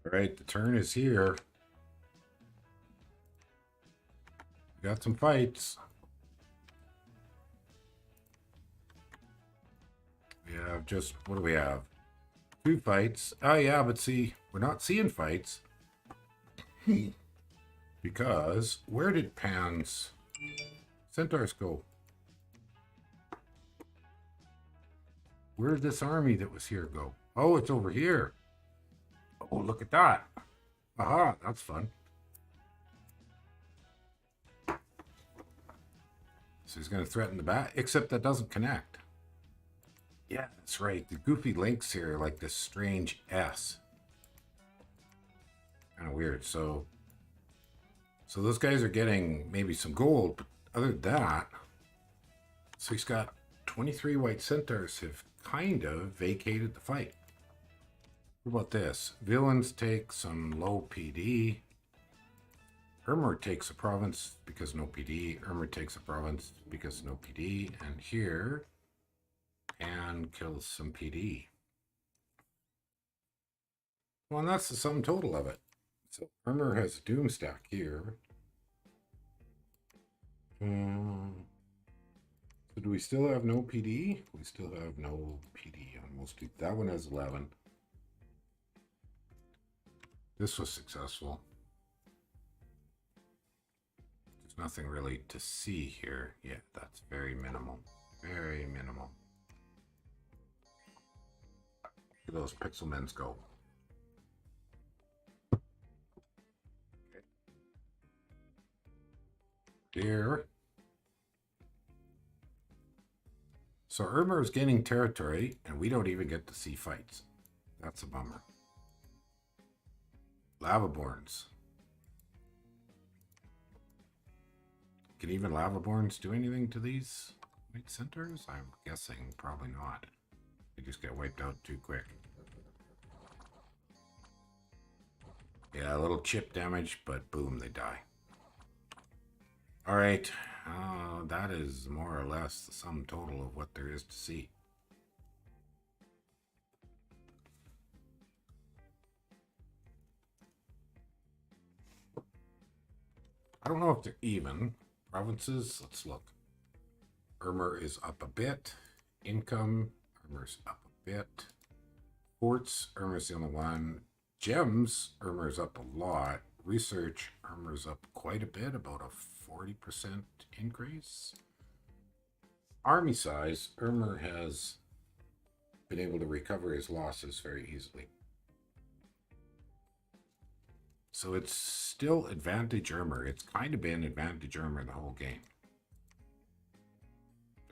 All right, the turn is here. We got some fights. We have just, what do we have? 2 fights. Oh yeah, but see, we're not seeing fights. Because, where did Pan's centaurs go? Where did this army that was here go? Oh, it's over here. Oh, look at that. Aha, that's fun. So he's going to threaten the bat, except that doesn't connect. Yeah, that's right. The goofy links here are like this strange S. Kind of weird. So those guys are getting maybe some gold, but other than that, so he's got 23 white centaurs have kind of vacated the fight. What about this? Villains take some low PD. Ermer takes a province because no PD. Ermer takes a province because no PD. And here, and kills some PD. Well, and that's the sum total of it. So Ermer has a doom stack here. So do we still have no PD? We still have no PD on most people. That one has 11. This was successful. There's nothing really to see here. Yeah, that's very minimal. Very minimal. Look at those pixel men's go. Okay. Here. So Ermer is gaining territory, and we don't even get to see fights. That's a bummer. Lavaborns. Can even Lavaborns do anything to these white centers? I'm guessing probably not. They just get wiped out too quick. Yeah, a little chip damage, but boom, they die. All right, that is more or less the sum total of what there is to see. I don't know if they're even. Provinces, let's look. Ermer is up a bit. Income, Ermer's up a bit. Forts, Ermer's the only one. Gems, Ermer's up a lot. Research, Ermer's up quite a bit, about a 40% increase. Army size, Ermer has been able to recover his losses very easily. So it's still advantage Ermer. It's kind of been advantage Ermer the whole game.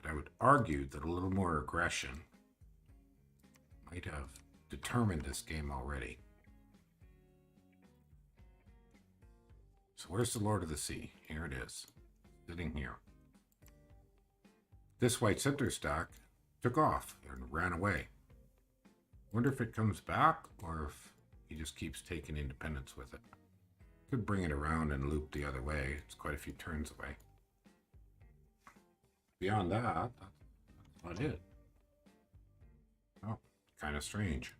But I would argue that a little more aggression might have determined this game already. So where's the Lord of the Sea? Here it is, sitting here. This white center stack took off and ran away. Wonder if it comes back or if he just keeps taking independence with it. Could bring it around and loop the other way. It's quite a few turns away. Beyond that, that's not it. Oh, kind of strange.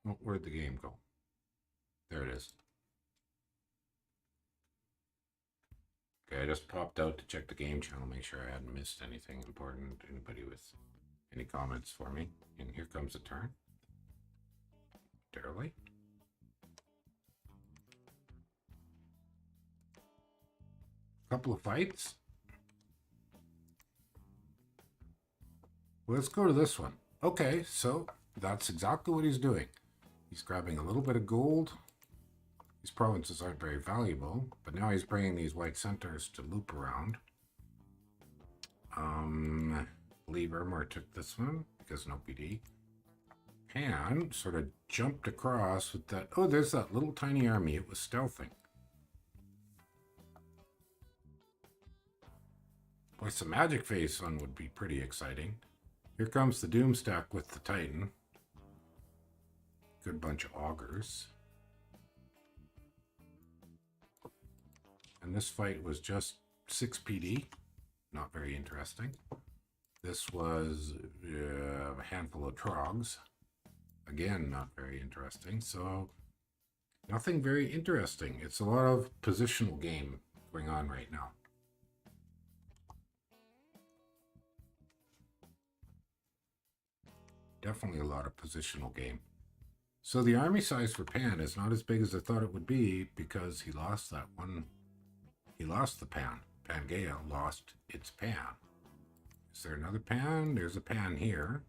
Oh, where'd the game go? There it is. Okay, I just popped out to check the game channel, make sure I hadn't missed anything important. Anybody with any comments for me? And here comes a turn. Hetairoi. Couple of fights. Well, let's go to this one. Okay, so that's exactly what he's doing. He's grabbing a little bit of gold. These provinces aren't very valuable, but now he's bringing these white centers to loop around. I believe Ermer took this one because no PD. Pan sort of jumped across with that. Oh, there's that little tiny army. It was stealthing. Boy, some magic phase one would be pretty exciting. Here comes the Doom stack with the Titan. Good bunch of augurs. And this fight was just 6 PD. Not very interesting. This was a handful of trogs. Again, not very interesting. So, nothing very interesting. It's a lot of positional game going on right now. Definitely a lot of positional game. So the army size for Pan is not as big as I thought it would be because he lost that one. He lost the Pan. Pangaea lost its Pan. Is there another Pan? There's a Pan here.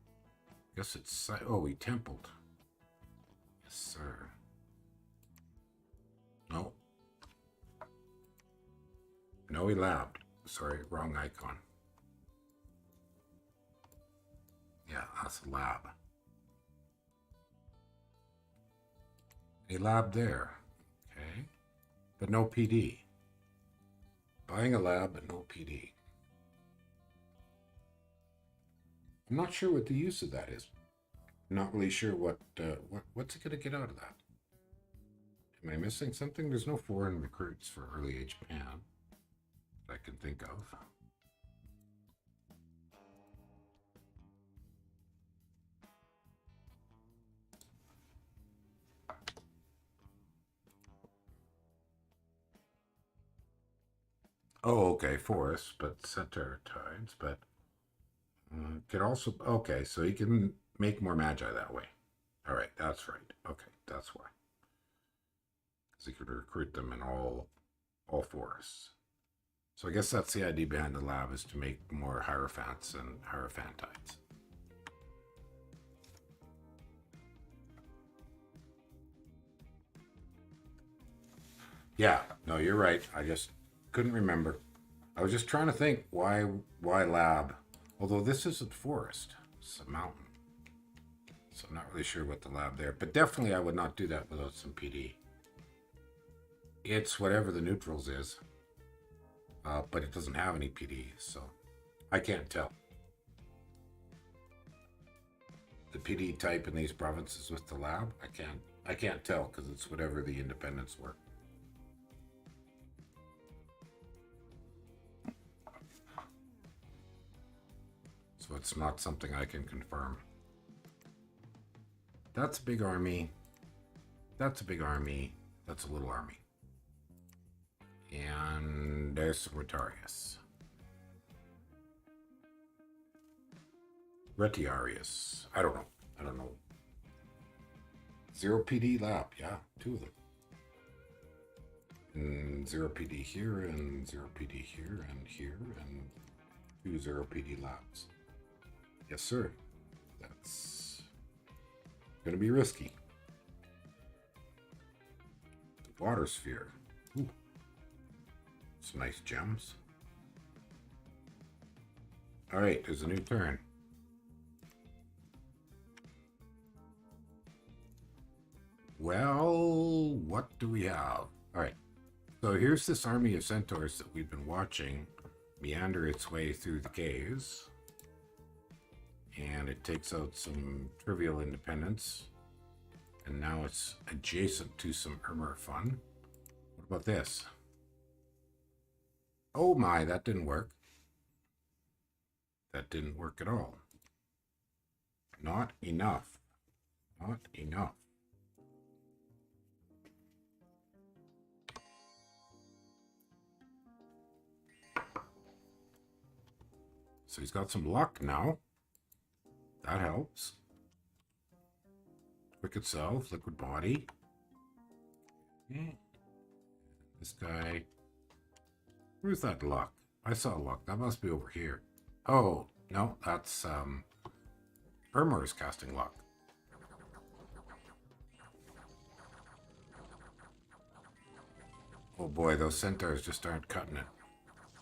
Guess it's... Oh, he templed. Yes, sir. No. No, he labbed. Sorry, wrong icon. Yeah, that's a lab. A lab there. Okay. But no PD. Buying a lab, but no PD. I'm not sure what the use of that is. I'm not really sure what's it going to get out of that. Am I missing something? There's no foreign recruits for early age Pan that I can think of. Oh, okay, forests, but Hetairoi, but could also, okay, so he can make more magi that way. All right, that's right. Okay, that's why. Because he could recruit them in all forests. So I guess that's the idea behind the lab, is to make more Hierophants and Hierophantites. Yeah, no, you're right. I just couldn't remember. I was just trying to think why lab. Although this isn't forest, it's a mountain. So I'm not really sure what the lab there. But definitely I would not do that without some PD. It's whatever the neutrals is. But it doesn't have any PD, so I can't tell. The PD type in these provinces with the lab, I can't tell because it's whatever the independents were. So it's not something I can confirm. That's a big army. That's a big army. That's a little army. And there's some Retiarius. Retiarius. I don't know. 0 PD lab. Yeah, 2 of them. And 0 PD here, and 0 PD here, and here, and 2 0 PD labs. Yes, sir. That's going to be risky. The water sphere. Ooh. Some nice gems. All right, there's a new turn. Well, what do we have? All right. So here's this army of centaurs that we've been watching meander its way through the caves. And it takes out some trivial independence. And now it's adjacent to some Ermer fun. What about this? Oh my, that didn't work. That didn't work at all. Not enough. Not enough. So he's got some luck now. That helps. Quick itself, liquid body. Okay. This guy. Where's that luck? I saw luck. That must be over here. Oh, no, that's Ermer is casting luck. Oh boy, those centaurs just aren't cutting it.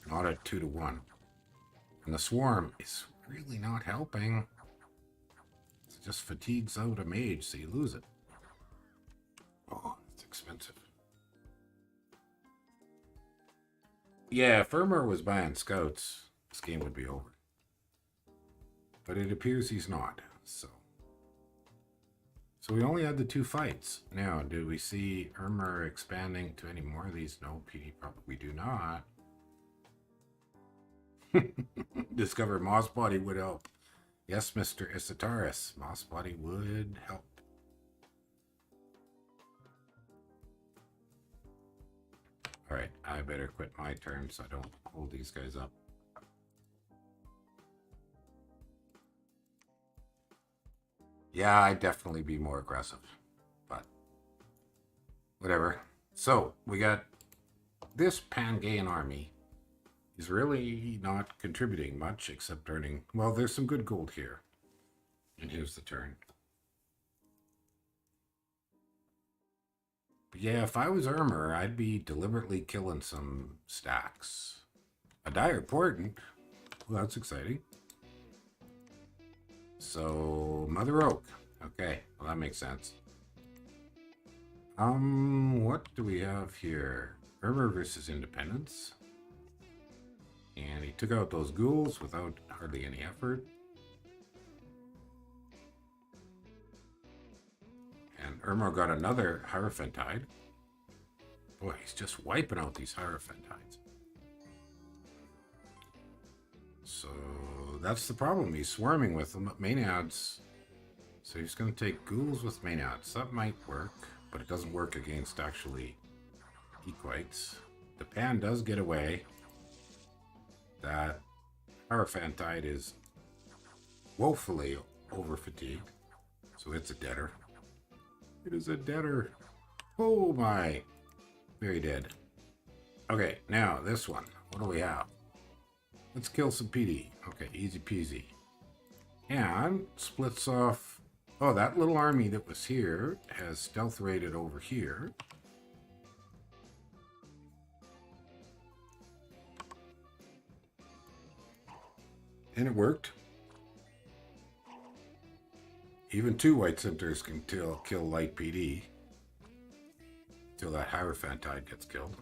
Not at 2 to 1. And the swarm is really not helping. It just fatigues out a mage, so you lose it. Oh, it's expensive. Yeah, if Ermer was buying scouts, this game would be over. But it appears he's not, so. So we only had the 2 fights. Now, do we see Ermer expanding to any more of these? No, PD probably we do not. Discover Moss Body would help. Yes, Mr. Isataris, Moss Body would help. Alright, I better quit my turn so I don't hold these guys up. Yeah, I'd definitely be more aggressive, but whatever. So, we got this Pangaean army is really not contributing much except earning... Well, there's some good gold here. And here's the turn. But yeah, if I was Armor, I'd be deliberately killing some stacks. A dire portent. Well, that's exciting. So, Mother Oak. Okay, well that makes sense. What do we have here? Armor versus Independence. And he took out those ghouls without hardly any effort. And Irma got another Hierophantide. Boy, he's just wiping out these Hierophantides. So that's the problem. He's swarming with them, Maenads. So he's going to take ghouls with Maenads. That might work, but it doesn't work against actually Equites. The Pan does get away. That Hierophantide is woefully over fatigued. So it's a deader. It is a deader. Oh my. Very dead. Okay, now this one. What do we have? Let's kill some PD. Okay, easy peasy. And splits off... Oh, that little army that was here has stealth raided over here. And it worked. Even 2 white centers can kill light PD. Till that Hierophantide gets killed.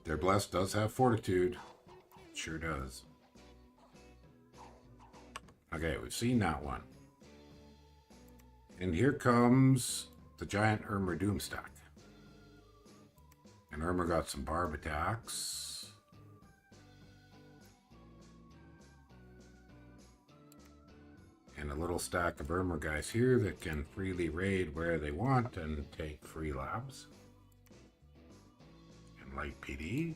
Their Blessed does have Fortitude. It sure does. Okay, we've seen that one. And here comes the giant Irma Doomstack. And Irma got some barb attacks. And a little stack of Irma guys here that can freely raid where they want and take free labs. And light PD.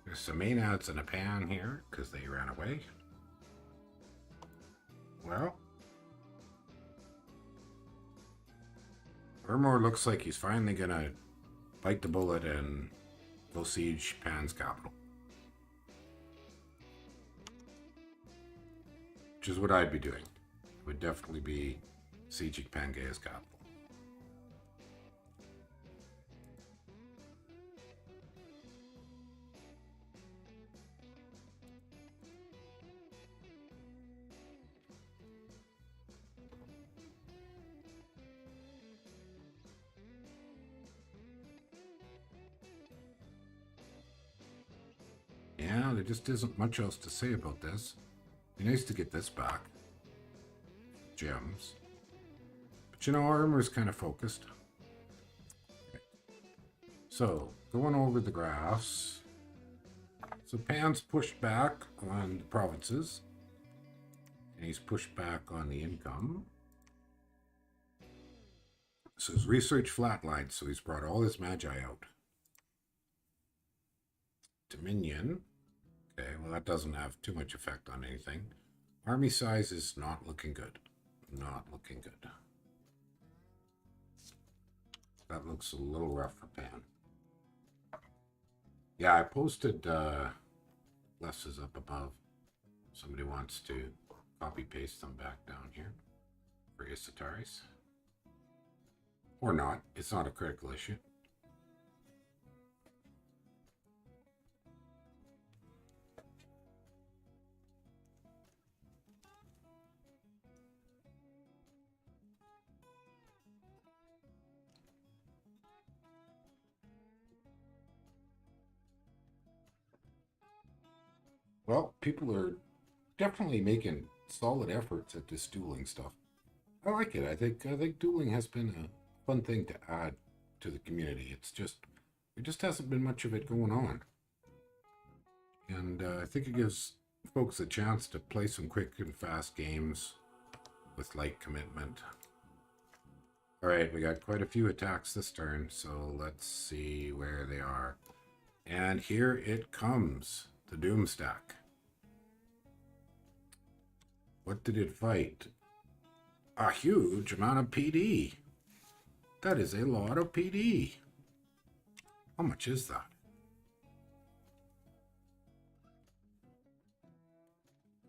There's some Maenads and a Pan here because they ran away. Well, Irma looks like he's finally gonna bite the bullet and go siege Pan's capital. Which is what I'd be doing. Would definitely be sieging Pangaea's capital. Yeah, there just isn't much else to say about this. Be nice to get this back. Gems. But you know, our armor's kind of focused. Okay. So, going over the graphs. So Pan's pushed back on the provinces. And he's pushed back on the income. So his research flatlined, so he's brought all his magi out. Dominion. Okay, well that doesn't have too much effect on anything. Army size is not looking good. Not looking good. That looks a little rough for Pan. Yeah, I posted lessons up above. Somebody wants to copy paste them back down here for Hetairoi. Or not. It's not a critical issue. Well, people are definitely making solid efforts at this dueling stuff. I like it. I think dueling has been a fun thing to add to the community. There just hasn't been much of it going on. And I think it gives folks a chance to play some quick and fast games with light commitment. All right, we got quite a few attacks this turn, so let's see where they are. And here it comes, the Doom stack. What did it fight? A huge amount of PD. That is a lot of PD. How much is that?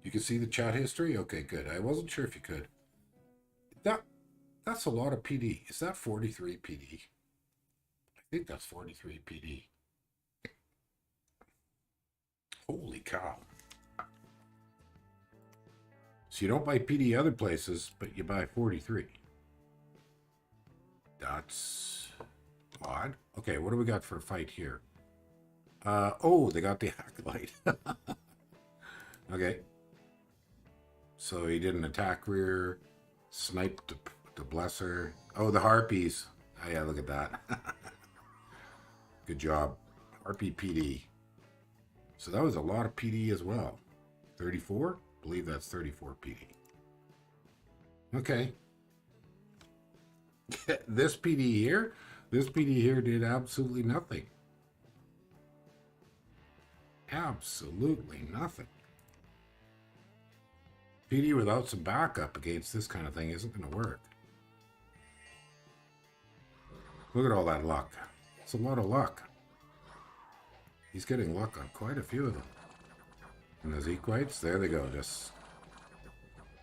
You can see the chat history? Okay, good. I wasn't sure if you could. That's a lot of PD. Is that 43 PD? I think that's 43 PD. Holy cow. So you don't buy PD other places, but you buy 43. That's odd. Okay, what do we got for a fight here? Oh, they got the Acolyte. Okay. So he did an attack rear, sniped the Blesser. Oh, the Harpies. Oh, yeah, look at that. Good job. Harpy PD. So that was a lot of PD as well. 34? I believe that's 34 PD. Okay. This PD here? This PD here did absolutely nothing. Absolutely nothing. PD without some backup against this kind of thing isn't going to work. Look at all that luck. It's a lot of luck. He's getting luck on quite a few of them. And those equites, there they go. Just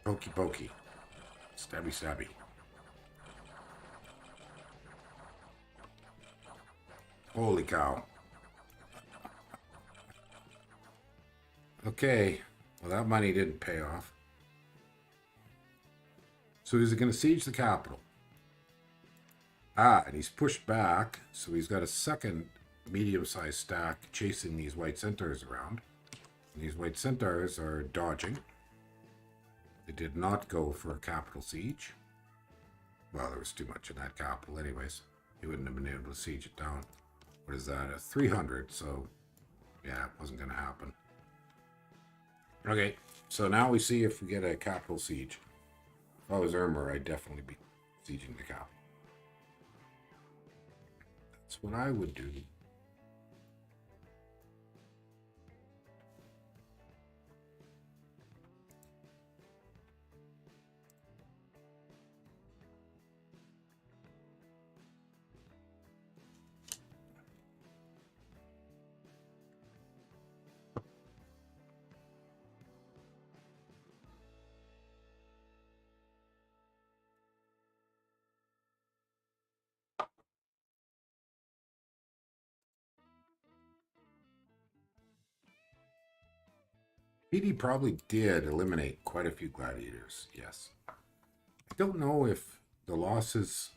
pokey pokey. Stabby stabby. Holy cow. Okay. Well, that money didn't pay off. So is he going to siege the capital? And he's pushed back, so he's got a second medium-sized stack chasing these white centaurs around. And these white centaurs are dodging. They did not go for a capital siege. Well, there was too much in that capital anyways. He wouldn't have been able to siege it down. What is that? A 300, so yeah, it wasn't going to happen. Okay, so now we see if we get a capital siege. If I was Ermer, I'd definitely be sieging the capital. That's what I would do. PD probably did eliminate quite a few gladiators, yes. I don't know if the losses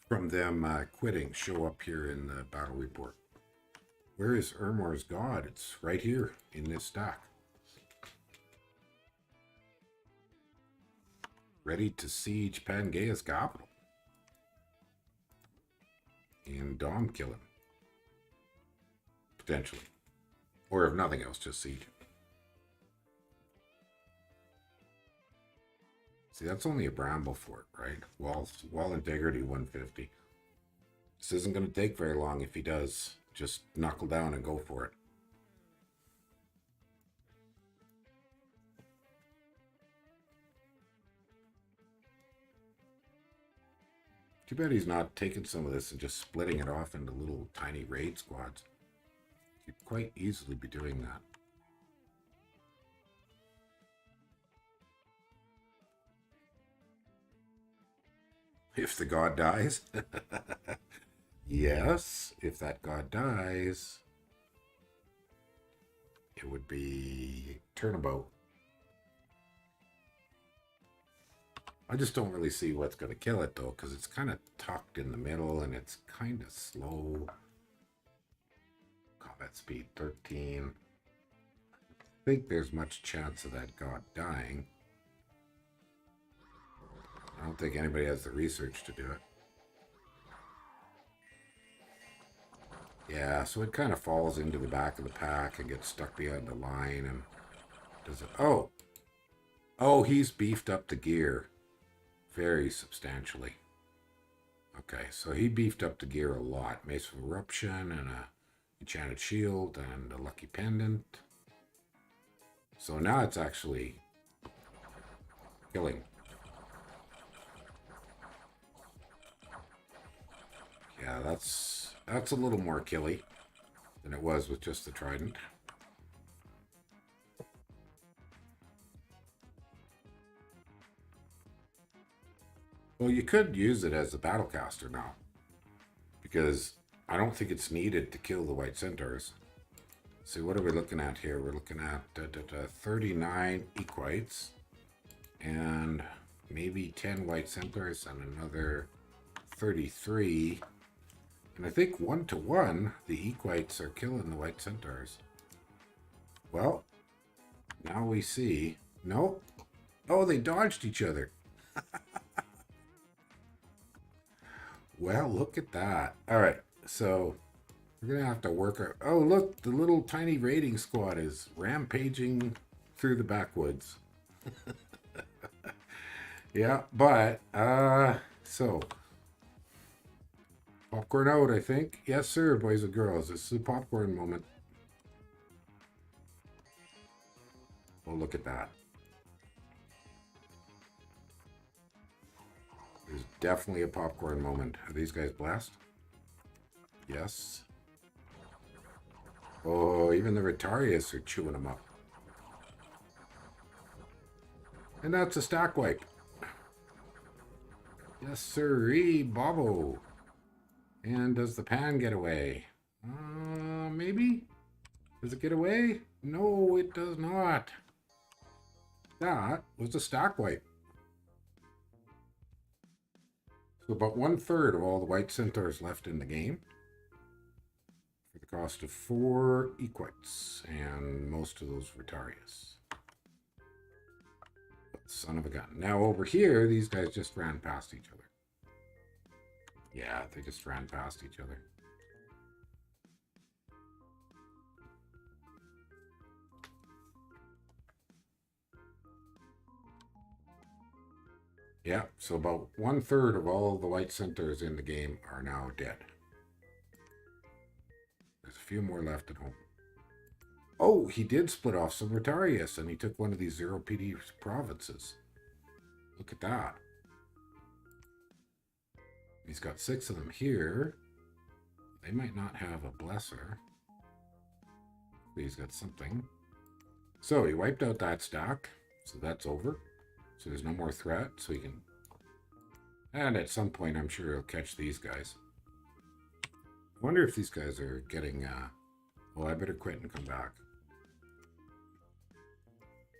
from them quitting show up here in the battle report. Where is Ermor's god? It's right here in this stack. Ready to siege Pangaea's capital. And Dom kill him. Potentially. Or if nothing else, just siege him. See, that's only a bramble fort, right? Wall integrity 150. This isn't going to take very long if he does. Just knuckle down and go for it. Too bad he's not taking some of this and just splitting it off into little tiny raid squads. He'd quite easily be doing that. If the god dies? Yes, if that god dies, it would be turnabout. I just don't really see what's going to kill it, though, because it's kind of tucked in the middle, and it's kind of slow. Combat speed 13. I think there's much chance of that god dying. I don't think anybody has the research to do it. Yeah, so it kind of falls into the back of the pack and gets stuck behind the line and does it. Oh, he's beefed up the gear very substantially. Okay, so he beefed up the gear a lot. Mace of Eruption and a enchanted shield and a lucky pendant. So now it's actually killing. Yeah, that's a little more killy than it was with just the trident. Well, you could use it as a battlecaster now, because I don't think it's needed to kill the white centaurs. See, what are we looking at here? We're looking at 39 equites and maybe 10 white centaurs and another 33. And I think 1-to-1, the equites are killing the white centaurs. Well, now we see. Nope. Oh, they dodged each other. Well, look at that. All right, so we're going to have to work our... Oh, look, the little tiny raiding squad is rampaging through the backwoods. Yeah, but, so... Popcorn out, I think. Yes, sir, boys and girls. This is a popcorn moment. Oh, look at that. There's definitely a popcorn moment. Are these guys blessed? Yes. Oh, even the Retarius are chewing them up. And that's a stack wipe. Yes, sirree, Bobo. And does the pan get away? Maybe? Does it get away? No, it does not. That was a stack wipe. So about 1/3 of all the white centaurs left in the game for the cost of 4 equites, and most of those Retarius. Son of a gun. Now over here, these guys just ran past each other. Yeah, they just ran past each other. Yeah, so about 1/3 of all the white centaurs in the game are now dead. There's a few more left at home. Oh, he did split off some Retarius, and he took one of these 0 PD provinces. Look at that. He's got 6 of them here. They might not have a blesser. But he's got something. So he wiped out that stack. So that's over. So there's no more threat. So he can... And at some point, I'm sure he'll catch these guys. I wonder if these guys are getting... Well, I better quit and come back.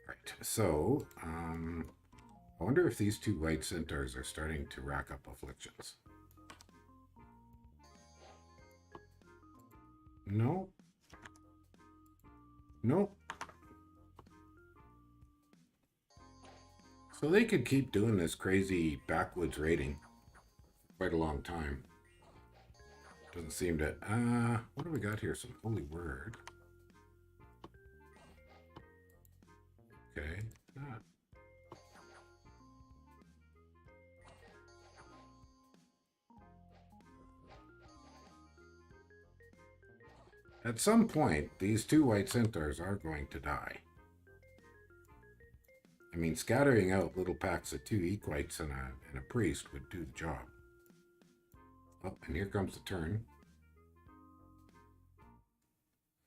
Right. So, I wonder if these 2 white centaurs are starting to rack up afflictions. No. Nope. So they could keep doing this crazy backwoods raiding for quite a long time. Doesn't seem to... what do we got here? Some holy word. Okay. At some point, these 2 white centaurs are going to die. I mean, scattering out little packs of 2 equites and a priest would do the job. Oh, and here comes the turn.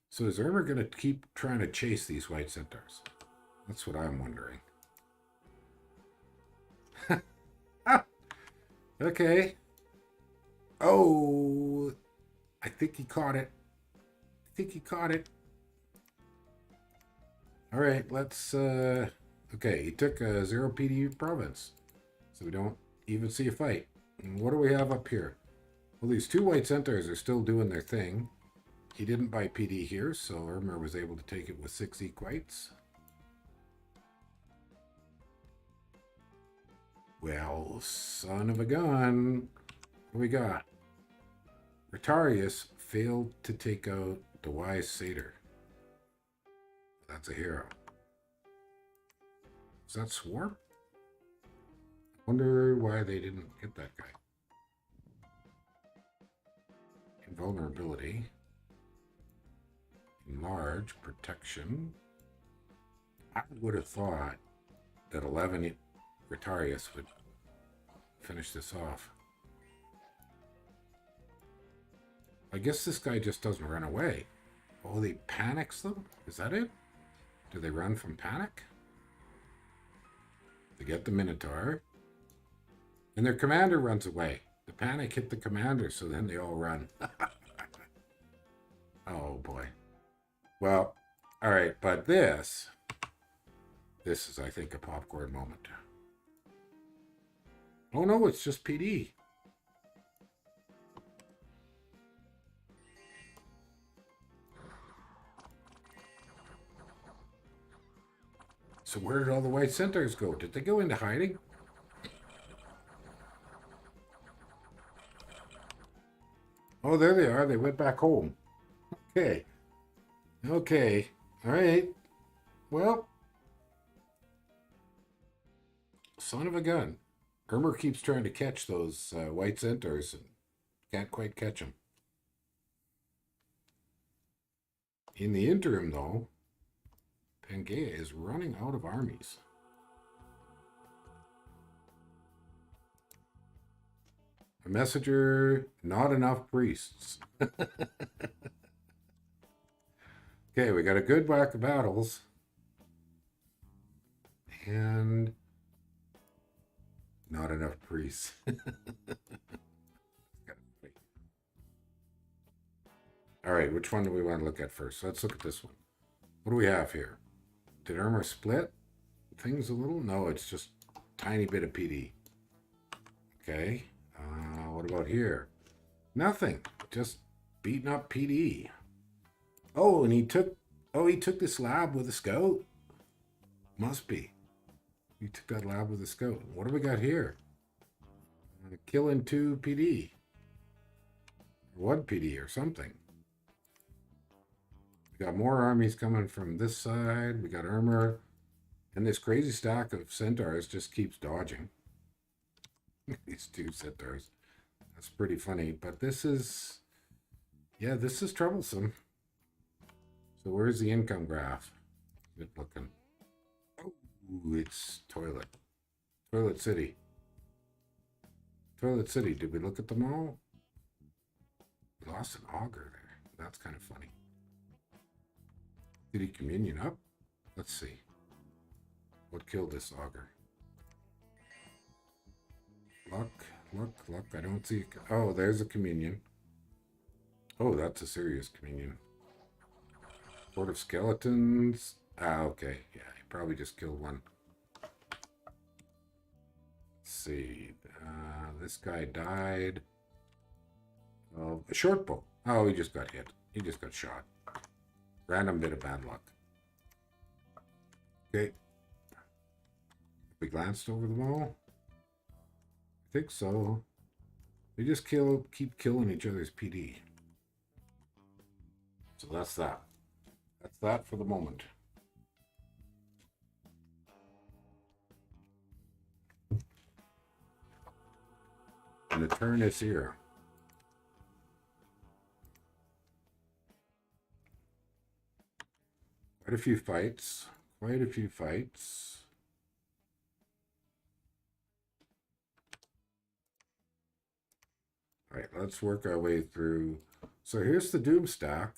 So is Irma going to keep trying to chase these white centaurs? That's what I'm wondering. Ah, okay. Oh, I think he caught it. I think he caught it. All right, let's... Okay, he took a 0 PD province. So we don't even see a fight. And what do we have up here? Well, these 2 white centaurs are still doing their thing. He didn't buy PD here, so Irma was able to take it with 6 equites. Well, son of a gun. What do we got? Retarius failed to take out the wise satyr. That's a hero. Is that Swarm? Wonder why they didn't get that guy. Invulnerability. Enlarge. Protection. I would have thought that 11 Retarius would finish this off. I guess this guy just doesn't run away. Oh, they panics them? Is that it? Do they run from panic? They get the Minotaur. And their commander runs away. The panic hit the commander, so then they all run. Oh, boy. Well, all right, but this is, I think, a popcorn moment. Oh, no, it's just PD. So where did all the white centaurs go? Did they go into hiding? Oh, there they are. They went back home. Okay. Okay. All right. Well, son of a gun. Ermer keeps trying to catch those white centaurs and can't quite catch them. In the interim, though, Pangaea is running out of armies. A messenger, not enough priests. Okay, we got a good whack of battles. And not enough priests. All right, which one do we want to look at first? Let's look at this one. What do we have here? Did Ermer split things a little? No, it's just a tiny bit of PD. Okay. What about here? Nothing. Just beating up PD. Oh, and he took this lab with a scout. Must be. He took that lab with a scout. What do we got here? Killing 2 PD. 1 PD or something. We got more armies coming from this side. We got Ermer. And this crazy stack of centaurs just keeps dodging. These 2 centaurs. That's pretty funny. But this is... yeah, this is troublesome. So where's the income graph? Good looking. Oh, it's toilet. Toilet City. Toilet City. Did we look at them all? We lost an auger there. That's kind of funny. Did he communion up? Let's see. What killed this auger? Luck, luck, luck. I don't see... oh, there's a communion. Oh, that's a serious communion. Horde of skeletons. Ah, okay. Yeah, he probably just killed one. Let's see. This guy died. Oh, a short bow. Oh, he just got hit. He just got shot. Random bit of bad luck. Okay. We glanced over them all. I think so. We just keep killing each other's PD. So that's that. That's that for the moment. And the turn is here. Quite a few fights. Quite a few fights. All right, let's work our way through. So here's the Doom stack.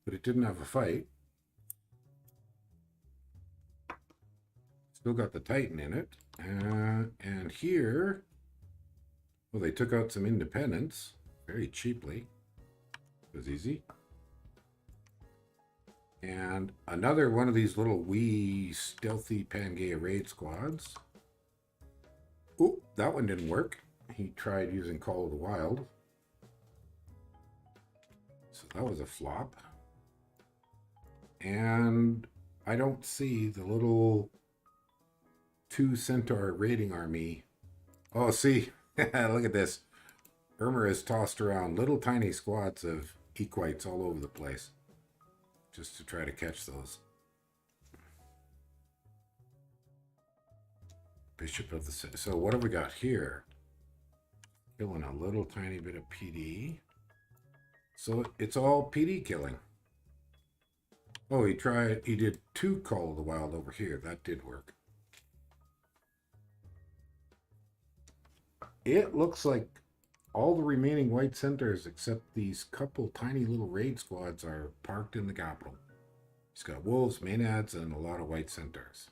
But it didn't have a fight. Still got the Titan in it. And here, well, they took out some independents very cheaply. It was easy. And another one of these little wee stealthy Pangaea raid squads. Oh, that one didn't work. He tried using Call of the Wild. So that was a flop. And I don't see the little 2 centaur raiding army. Oh, see, look at this. Ermer has tossed around little tiny squads of equites all over the place just to try to catch those. Bishop of the City. So what have we got here? Killing a little tiny bit of PD. So it's all PD killing. Oh, he did 2 Call of the Wild over here. That did work. It looks like all the remaining white centers, except these couple tiny little raid squads, are parked in the capital. He's got wolves, maenads, and a lot of white centers.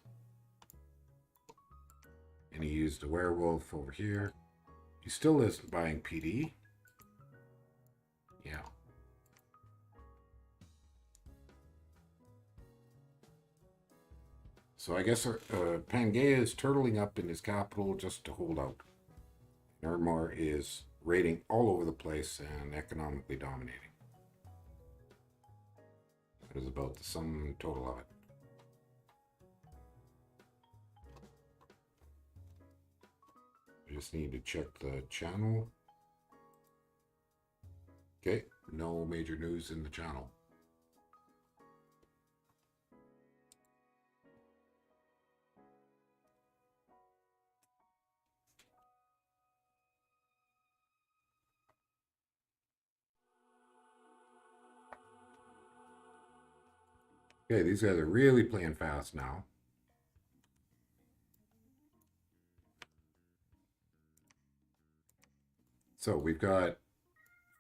And he used a werewolf over here. He still isn't buying PD. Yeah. So I guess Pangaea is turtling up in his capital just to hold out. Nermor is raiding all over the place and economically dominating. That is about the sum total of it. I just need to check the channel. Okay, no major news in the channel. Okay, these guys are really playing fast now. So we've got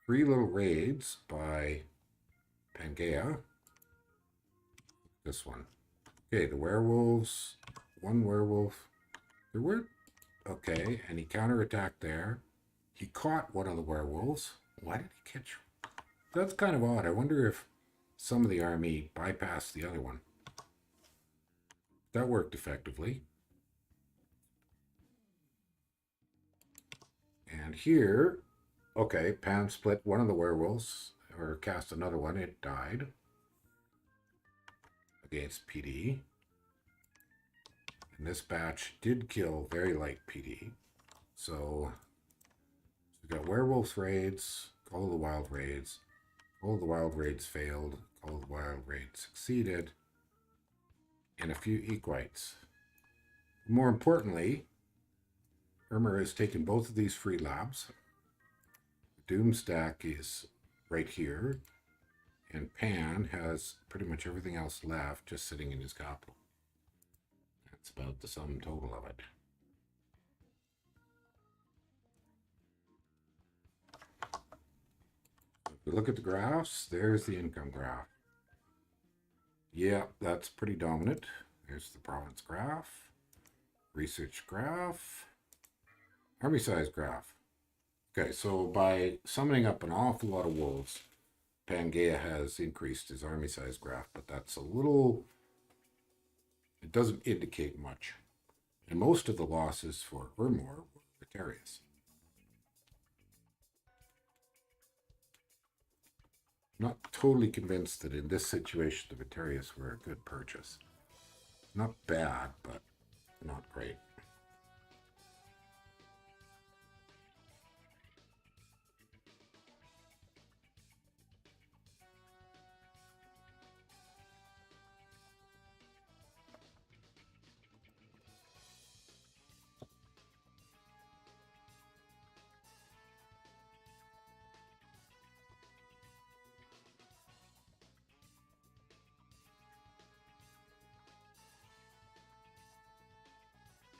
3 little raids by Pangaea. This one. Okay, the werewolves. 1 werewolf. There were... Okay, and he counterattacked there. He caught one of the werewolves. Why did he catch... That's kind of odd. I wonder if some of the army bypassed the other one. That worked effectively. And here... Okay, Pam split one of the werewolves, or cast another one. It died. Against PD. And this batch did kill very light PD. So we've got werewolves raids, Call of the Wild raids. Call of the Wild raids failed. Call of the Wild raids succeeded. And a few equites. More importantly, Irma has taken both of these free labs. Doomstack is right here. And Pan has pretty much everything else left just sitting in his capital. That's about the sum total of it. If we look at the graphs, there's the income graph. Yeah, that's pretty dominant. There's the province graph, research graph, army size graph. Okay, so by summoning up an awful lot of wolves, Pangaea has increased his army size graph, but that's a little... It doesn't indicate much. And most of the losses for Urmor were Hetairoi. Not totally convinced that in this situation the Hetairoi were a good purchase. Not bad, but not great.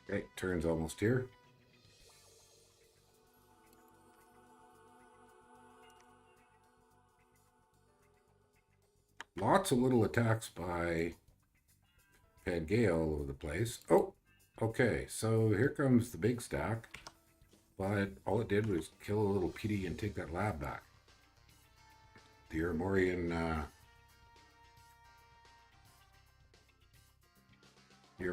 Okay, turn's almost here. Lots of little attacks by Pangaea all over the place. Oh, okay, so here comes the big stack. But all it did was kill a little PD and take that lab back. The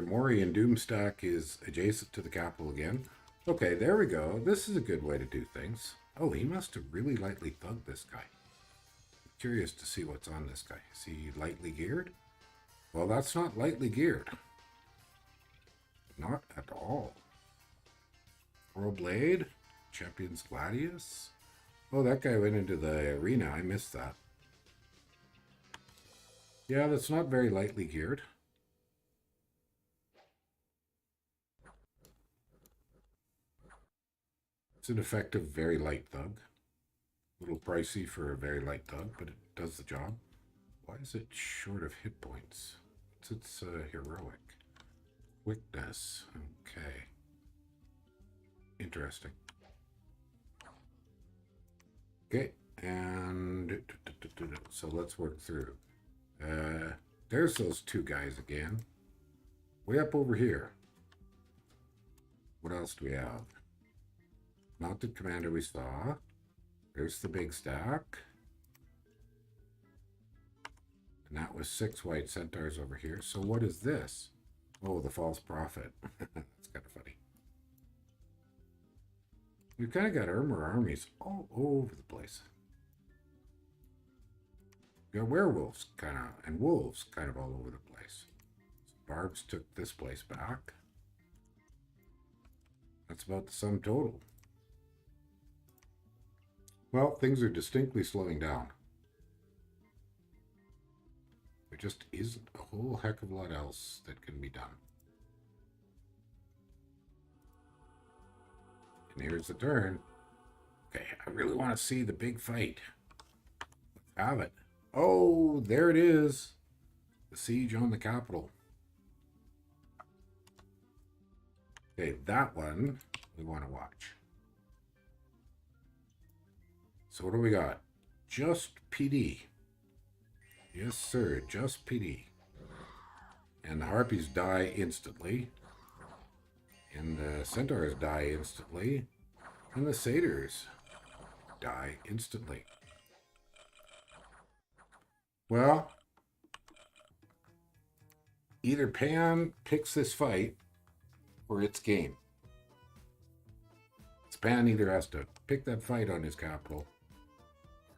Mori and Doomstack is adjacent to the capital again. Okay, there we go. This is a good way to do things. Oh, he must have really lightly thugged this guy. I'm curious to see what's on this guy. Is he lightly geared? Well, that's not lightly geared. Not at all. Coral Blade, Champions Gladius. Oh, that guy went into the arena. I missed that. Yeah, that's not very lightly geared. It's an effective, very light thug. A little pricey for a very light thug, but it does the job. Why is it short of hit points? It's heroic. Quickness. Okay. Interesting. Okay, and so let's work through. There's those two guys again. Way up over here. What else do we have? Mounted commander we saw. There's the big stack. And that was 6 white centaurs over here. So what is this? Oh, the false prophet. That's kind of funny. We've kind of got armor armies all over the place. We got werewolves kind of, and wolves kind of all over the place. So Barbs took this place back. That's about the sum total. Well, things are distinctly slowing down. There just isn't a whole heck of a lot else that can be done. And here's the turn. Okay, I really want to see the big fight. Let's have it. Oh, there it is. The siege on the capital. Okay, that one we want to watch. So what do we got? Just PD. Yes, sir, just PD. And the harpies die instantly. And the centaurs die instantly. And the satyrs die instantly. Well, either Pan picks this fight or it's game. Pan either has to pick that fight on his capital,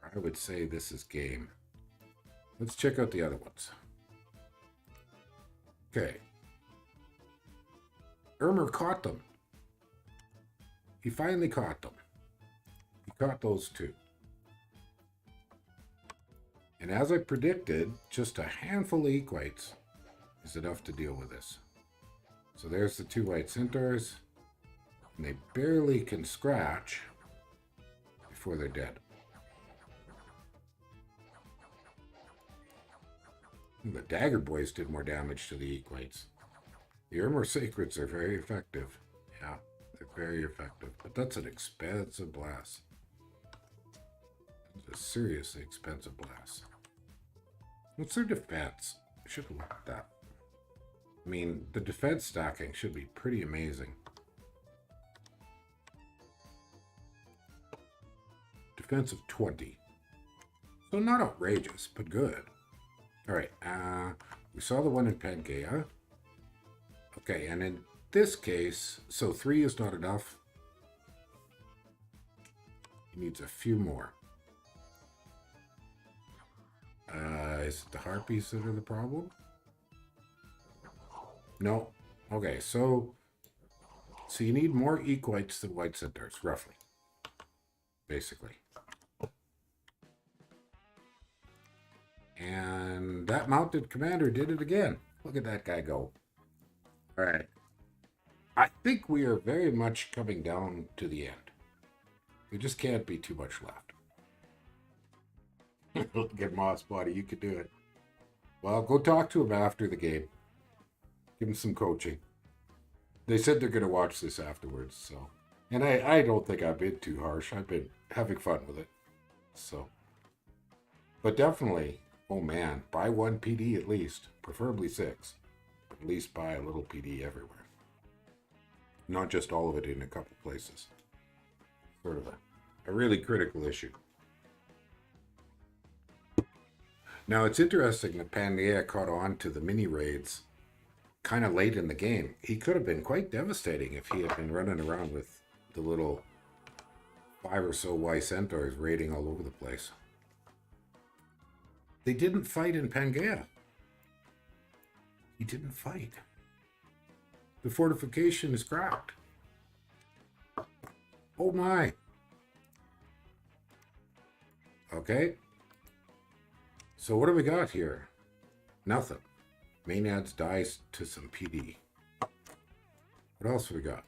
or I would say this is game. Let's check out the other ones. Okay. Ermer caught them. He finally caught them. He caught those two. And as I predicted, just a handful of equites is enough to deal with this. So there's the 2 white centaurs. And they barely can scratch before they're dead. The dagger boys did more damage to the equites. The Ermer Sacreds are very effective. Yeah, they're very effective. But that's an expensive blast. It's a seriously expensive blast. What's their defense? I should look at that. I mean, the defense stacking should be pretty amazing. Defense of 20. So not outrageous, but good. All right, we saw the one in Pangaea. Okay, and in this case, so 3 is not enough. He needs a few more. Is it the harpies that are the problem? No. Okay, so you need more equites than white centaurs, roughly. Basically. And that mounted commander did it again. Look at that guy go. All right. I think we are very much coming down to the end. There just can't be too much left. Look at Moss Body. You could do it. Well, go talk to him after the game. Give him some coaching. They said they're going to watch this afterwards, so. And I don't think I've been too harsh. I've been having fun with it. So. But definitely, oh man, buy 1 PD at least. Preferably 6. But at least buy a little PD everywhere. Not just all of it in a couple places. Sort of a really critical issue. Now, it's interesting that Pangaea caught on to the mini raids kind of late in the game. He could have been quite devastating if he had been running around with the little 5 or so Y centaurs raiding all over the place. They didn't fight in Pangaea. He didn't fight. The fortification is cracked. Oh my. Okay. So what do we got here? Nothing. Maenads dies to some PD. What else we got?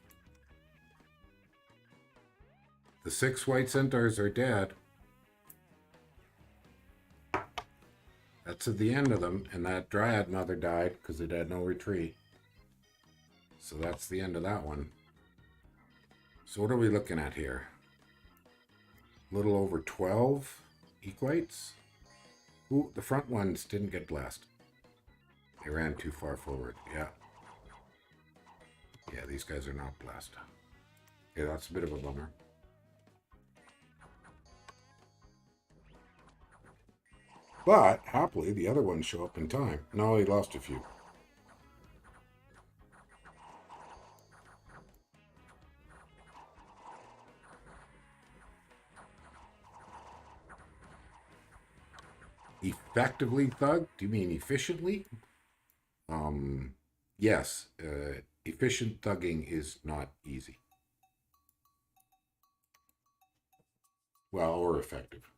The 6 white centaurs are dead. That's at the end of them, and that dryad mother died because it had no retreat. So that's the end of that one. So what are we looking at here? A little over 12 equites. Ooh, the front ones didn't get blessed. They ran too far forward. Yeah. Yeah, these guys are not blessed. Yeah, that's a bit of a bummer. But, happily, the other ones show up in time. No, he lost a few. Effectively thug? Do you mean efficiently? Yes. Efficient thugging is not easy. Well, or effective.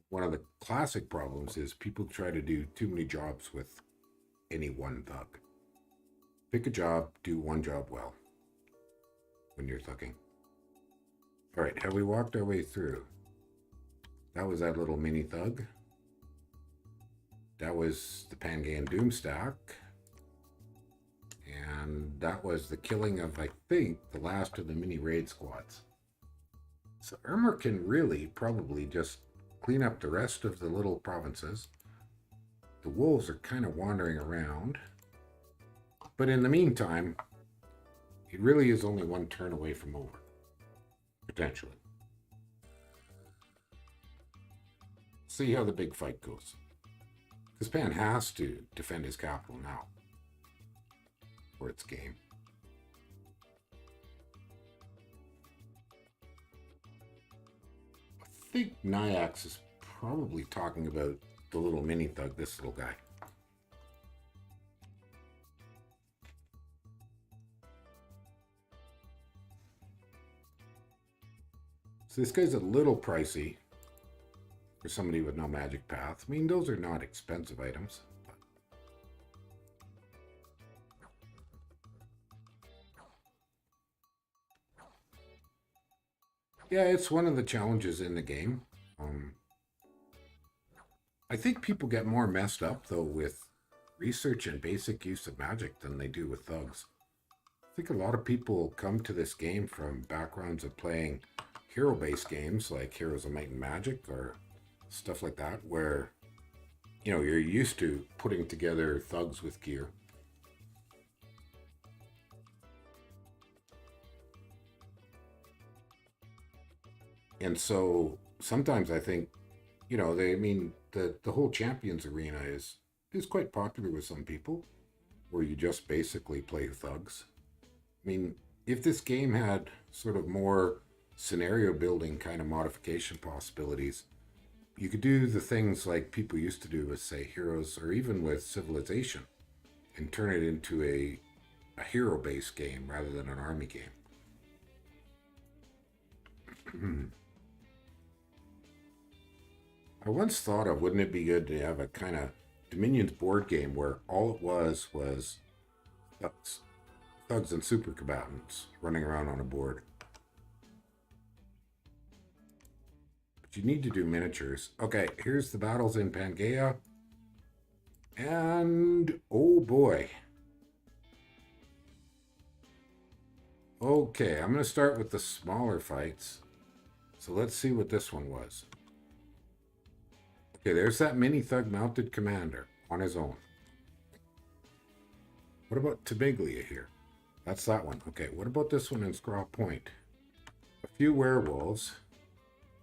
One of the classic problems is people try to do too many jobs with any one thug. Pick a job, do one job well when you're thugging. All right, have we walked our way through? That was that little mini thug. That was the Pangaean Doomstack. And that was the killing of, I think, the last of the mini raid squads. So Irma can really probably just clean up the rest of the little provinces. The wolves are kind of wandering around. But in the meantime, it really is only one turn away from over. Potentially. See how the big fight goes. Because Pan has to defend his capital now. Or its game. I think Nyax is probably talking about the little mini thug, this little guy. So this guy's a little pricey for somebody with no magic path. I mean, those are not expensive items. Yeah, it's one of the challenges in the game. I think people get more messed up, though, with research and basic use of magic than they do with thugs. I think a lot of people come to this game from backgrounds of playing hero-based games like Heroes of Might and Magic or stuff like that, where, you know, you're used to putting together thugs with gear. And so sometimes I think, you know, the whole Champions arena is quite popular with some people, where you just basically play thugs. I mean, if this game had sort of more scenario building kind of modification possibilities, you could do the things like people used to do with, say, Heroes or even with Civilization, and turn it into a hero-based game rather than an army game. I once thought of, wouldn't it be good to have a kind of Dominions board game where all it was thugs and super combatants running around on a board. But you need to do miniatures. Okay, here's the battles in Pangaea. And, oh boy. Okay, I'm going to start with the smaller fights. So let's see what this one was. Okay, there's that mini thug mounted commander on his own. What about Tabiglia here? That's that one. Okay, what about this one in Scraw Point? A few werewolves,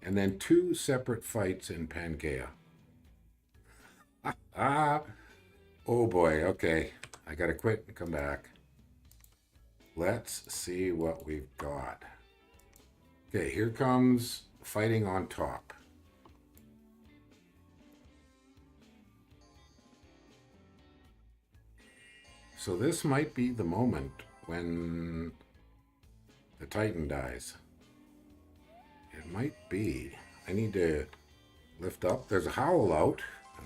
and then 2 separate fights in Pangaea. Oh boy, okay. I gotta quit and come back. Let's see what we've got. Okay, here comes fighting on top. So this might be the moment when the Titan dies. It might be. I need to lift up. There's a howl out.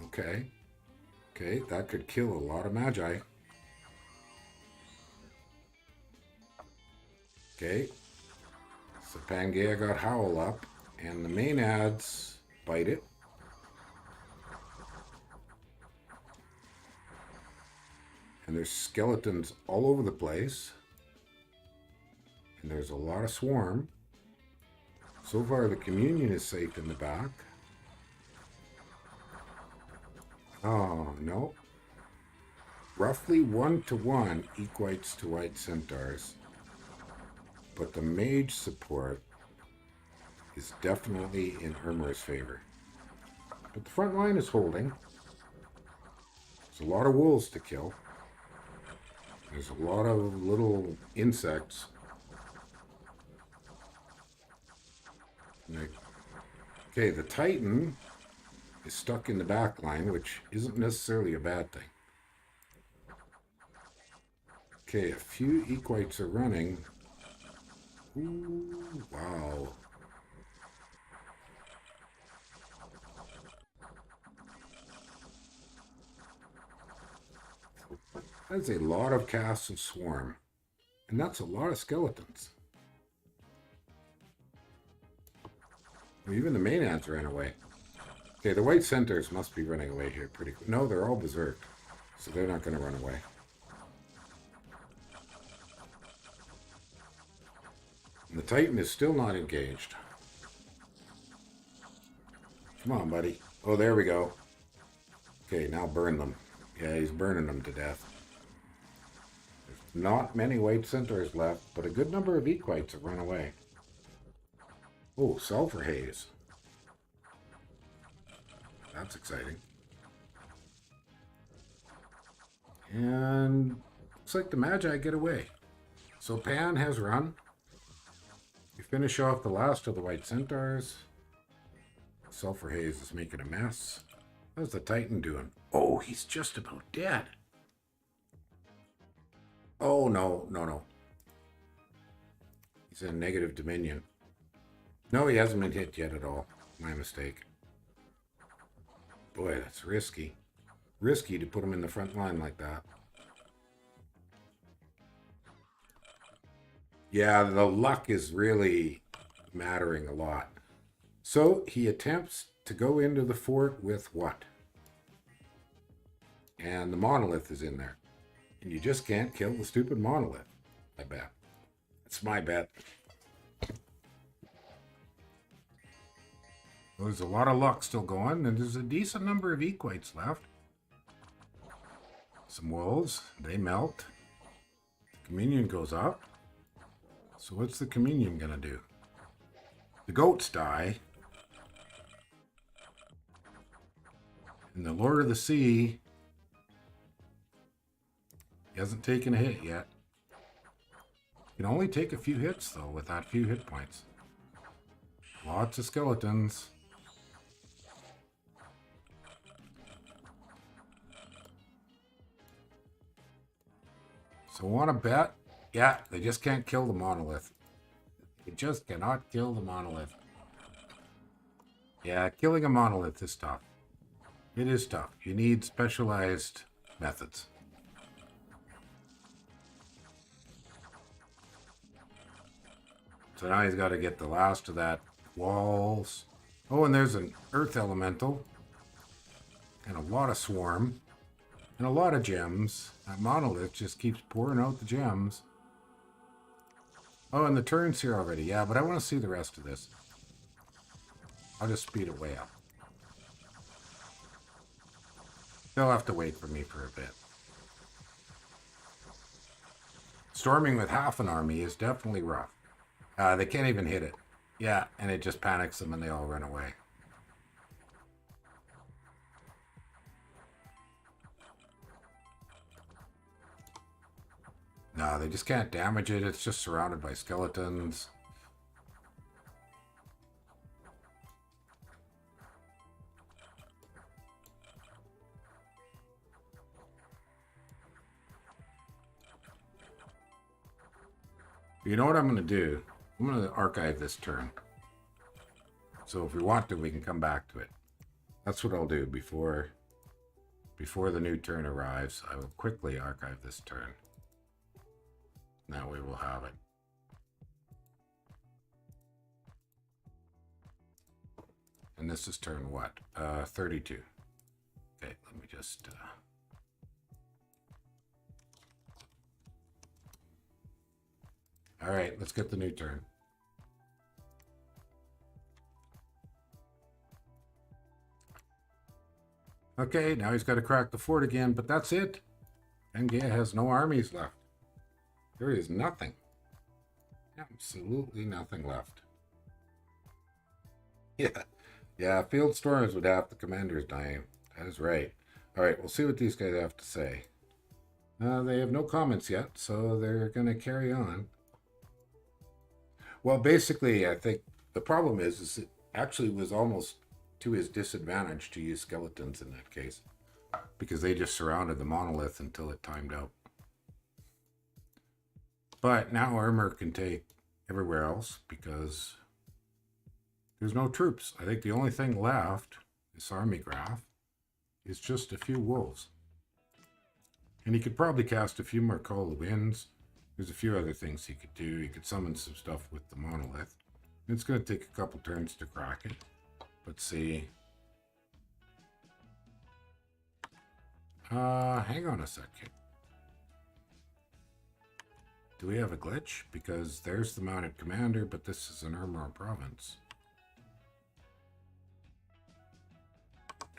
Okay. Okay, that could kill a lot of magi. Okay. So Pangaea got Howl up, and the Maenads bite it. And there's skeletons all over the place. And there's a lot of swarm. So far, the communion is safe in the back. Oh, no. Roughly 1-to-1 equites to white centaurs. But the mage support is definitely in Irmer's favor. But the front line is holding. There's a lot of wolves to kill. There's a lot of little insects. Okay, the Titan is stuck in the back line, which isn't necessarily a bad thing. Okay, a few equites are running. Ooh, wow. That's a lot of casts of swarm. And that's a lot of skeletons. Well, even the Maenads ran away. Okay, the white centaurs must be running away here pretty quick. No, they're all berserk. So they're not going to run away. And the Titan is still not engaged. Come on, buddy. Oh, there we go. Okay, now burn them. Yeah, he's burning them to death. There's not many white centaurs left, but a good number of equites have run away. Oh, sulfur haze. That's exciting. And looks like the Magi get away. So Pan has run. We finish off the last of the white centaurs. Sulfur haze is making a mess. How's the Titan doing? Oh, he's just about dead. Oh, no, no, no. He's in negative dominion. No, he hasn't been hit yet at all. My mistake. Boy, that's risky. Risky to put him in the front line like that. Yeah, the luck is really mattering a lot. So he attempts to go into the fort with what? And the monolith is in there. And you just can't kill the stupid monolith, I bet. That's my bet. There's a lot of luck still going, and there's a decent number of equites left. Some wolves, they melt. The communion goes up. So what's the communion gonna do? The goats die. And the Lord of the Sea, he hasn't taken a hit yet. He can only take a few hits, though, with that few hit points. Lots of skeletons. So want to bet? Yeah, they just can't kill the monolith. They just cannot kill the monolith. Yeah, killing a monolith is tough. It is tough. You need specialized methods. So now he's got to get the last of that walls. Oh, and there's an earth elemental. And a lot of swarm. And a lot of gems. That monolith just keeps pouring out the gems. Oh, and the turn's here already. Yeah, but I want to see the rest of this. I'll just speed it way up. They'll have to wait for me for a bit. Storming with half an army is definitely rough. They can't even hit it. Yeah, and it just panics them and they all run away. No, they just can't damage it. It's just surrounded by skeletons. You know what I'm going to do? I'm going to archive this turn. So if we want to, we can come back to it. That's what I'll do before the new turn arrives. I will quickly archive this turn. Now we will have it. And this is turn what? 32. Okay, let me just... All right, let's get the new turn. Okay, now he's got to crack the fort again, but that's it. Pangaea has no armies left. There is nothing. Absolutely nothing left. Yeah, field storms would have the commanders dying. That is right. All right, we'll see what these guys have to say. They have no comments yet, so they're going to carry on. Well, basically, I think the problem is it actually was almost to his disadvantage to use skeletons in that case, because they just surrounded the monolith until it timed out. But now armor can take everywhere else because there's no troops. I think the only thing left, this army graph, is just a few wolves. And he could probably cast a few more Call of the Winds. There's a few other things he could do. He could summon some stuff with the monolith. It's going to take a couple turns to crack it. Let's see. Hang on a second. Do we have a glitch? Because there's the mounted commander, but this is an Ermor province.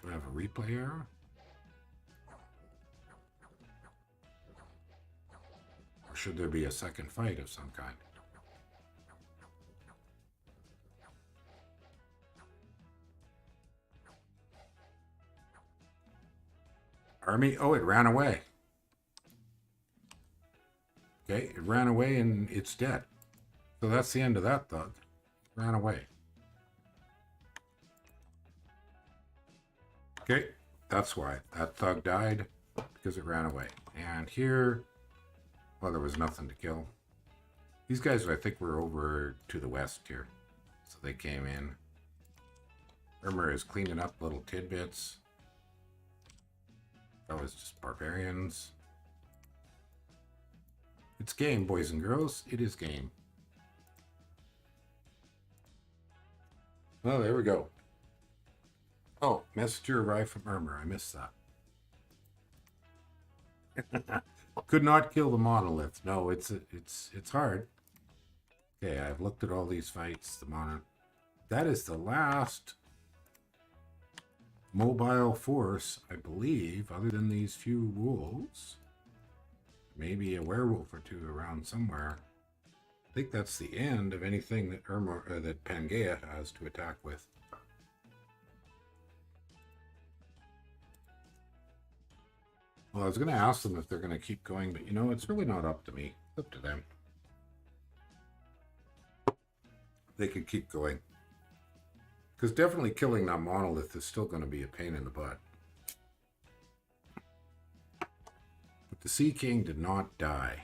Do I have a replay error? Or should there be a second fight of some kind? Army? Oh, it ran away. Okay, it ran away and it's dead. So that's the end of that thug. It ran away. Okay, that's why. That thug died, because it ran away. And here, well, there was nothing to kill. These guys, I think, were over to the west here. So they came in. Ermor is cleaning up little tidbits. That was just barbarians. It's game, boys and girls. It is game. Well, there we go. Oh, messenger arrived from Ermor. I missed that. Could not kill the monolith. No, it's hard. Okay, I've looked at all these fights. The monolith. That is the last mobile force, I believe, other than these few wolves. Maybe a werewolf or two around somewhere. I think that's the end of anything that that Pangaea has to attack with. Well, I was going to ask them if they're going to keep going, but you know, it's really not up to me. It's up to them. They could keep going. Because definitely killing that monolith is still going to be a pain in the butt. But the Sea King did not die.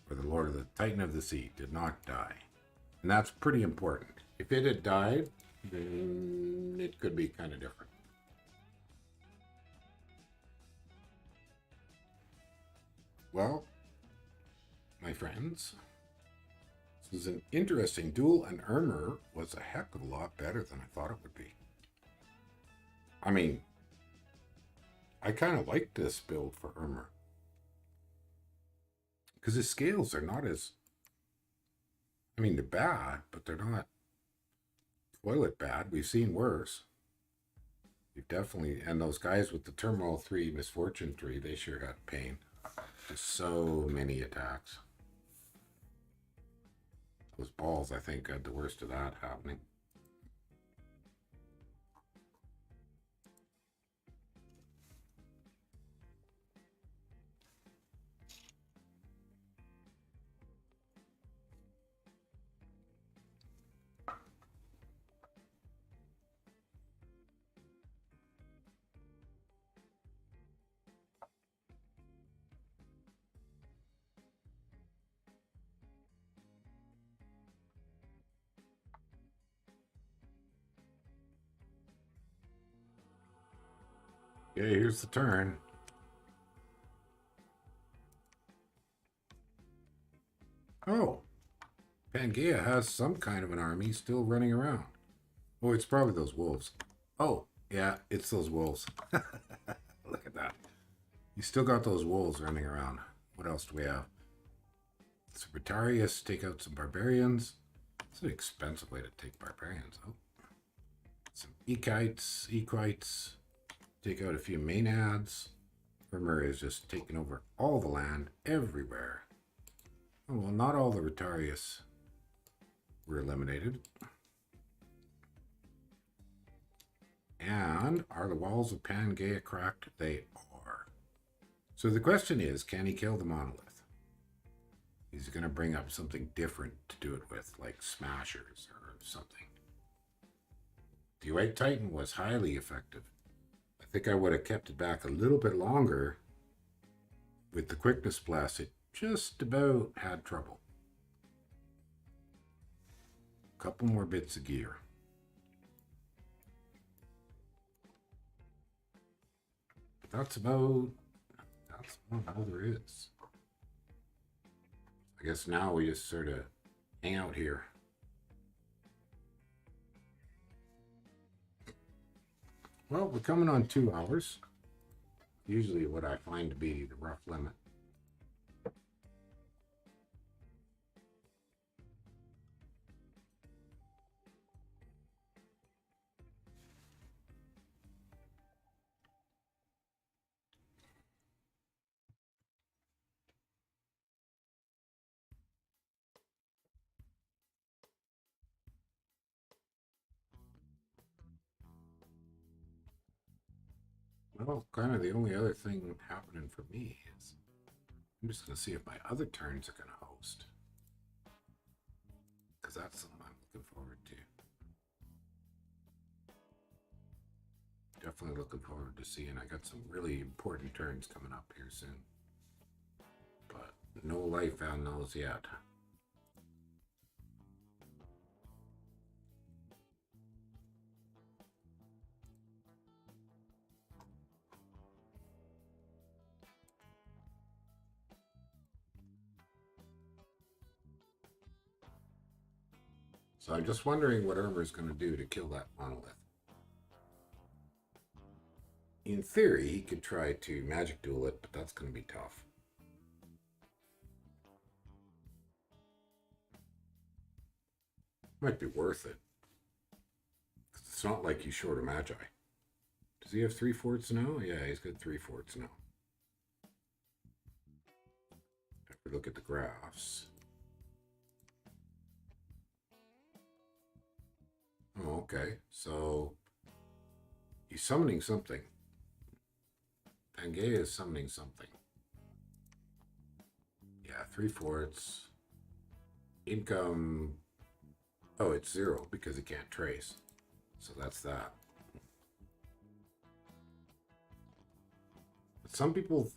Or the Lord of the Titan of the Sea did not die. And that's pretty important. If it had died, then it could be kind of different. Well, my friends, this is an interesting duel, and Ermor was a heck of a lot better than I thought it would be. I mean, I kind of like this build for Ermor. Because his scales are not as... I mean, they're bad, but they're not toilet bad. We've seen worse. We've definitely... And those guys with the Turmoil 3, Misfortune 3, they sure had pain. Just so many attacks. Those balls, I think, had the worst of that happening. Okay, here's the turn. Oh, Pangaea has some kind of an army still running around. Oh, it's probably those wolves. Oh, yeah, it's those wolves. Look at that. You still got those wolves running around. What else do we have? Some Rotarius, take out some barbarians. It's an expensive way to take barbarians. Oh, some equites, take out a few maenads. Rumor is just taking over all the land everywhere. Oh, well, not all the Rotarius were eliminated. And are the walls of Pangaea cracked? They are. So the question is, can he kill the monolith? He's going to bring up something different to do it with, like smashers or something. The White Titan was highly effective. I think I would have kept it back a little bit longer. With the quickness blast, it just about had trouble. A couple more bits of gear. But that's about all there is. I guess now we just sort of hang out here. Well, we're coming on 2 hours. Usually what I find to be the rough limit. Well, kind of the only other thing happening for me is I'm just going to see if my other turns are going to host. Because that's something I'm looking forward to. Definitely looking forward to seeing. I got some really important turns coming up here soon. But no life on those yet. So I'm just wondering what Armor is going to do to kill that monolith. In theory, he could try to magic duel it, but that's going to be tough. Might be worth it. It's not like he's short of magi. Does he have 3 forts now? Yeah, he's got 3 forts now. If we look at the graphs. Oh, okay. So he's summoning something. Pangaea is summoning something. Yeah, 3 forts. Income. Oh, it's 0 because he can't trace. So that's that. But some people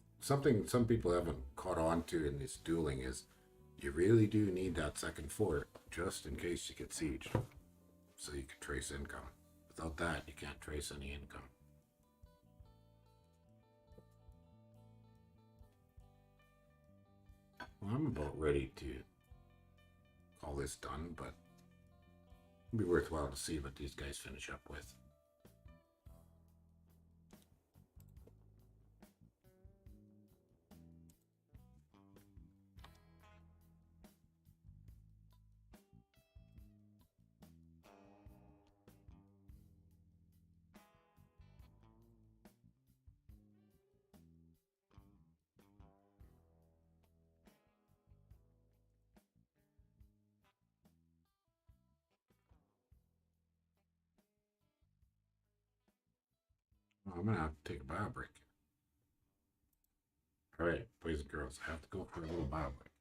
haven't caught on to in this dueling is you really do need that second fort just in case you get sieged. So you can trace income. Without that, you can't trace any income. Well, I'm about ready to call this done, but it'll be worthwhile to see what these guys finish up with. Well, I'm going to have to take a bio break. All right, boys and girls, I have to go for a little bio break.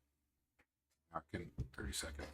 Back in 30 seconds.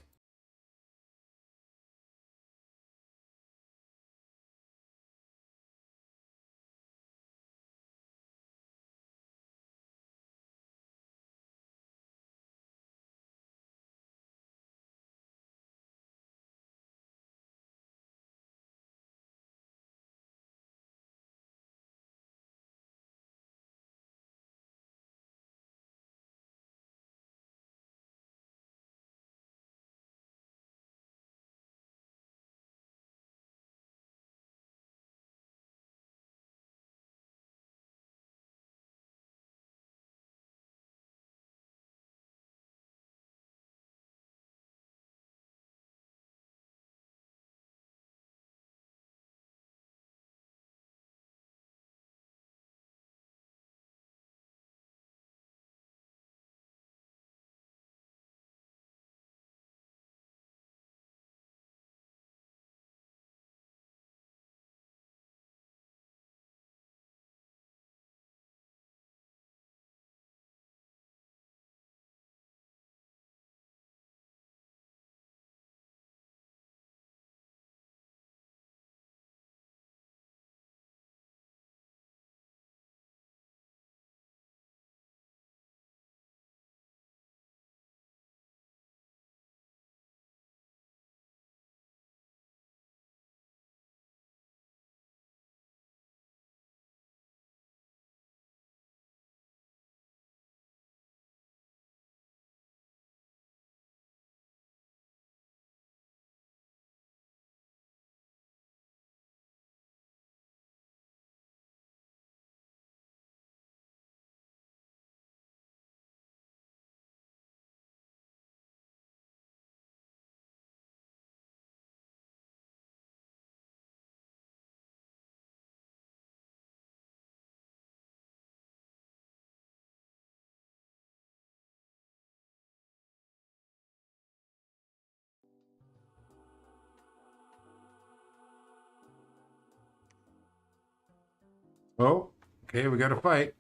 Oh, okay, we got a fight.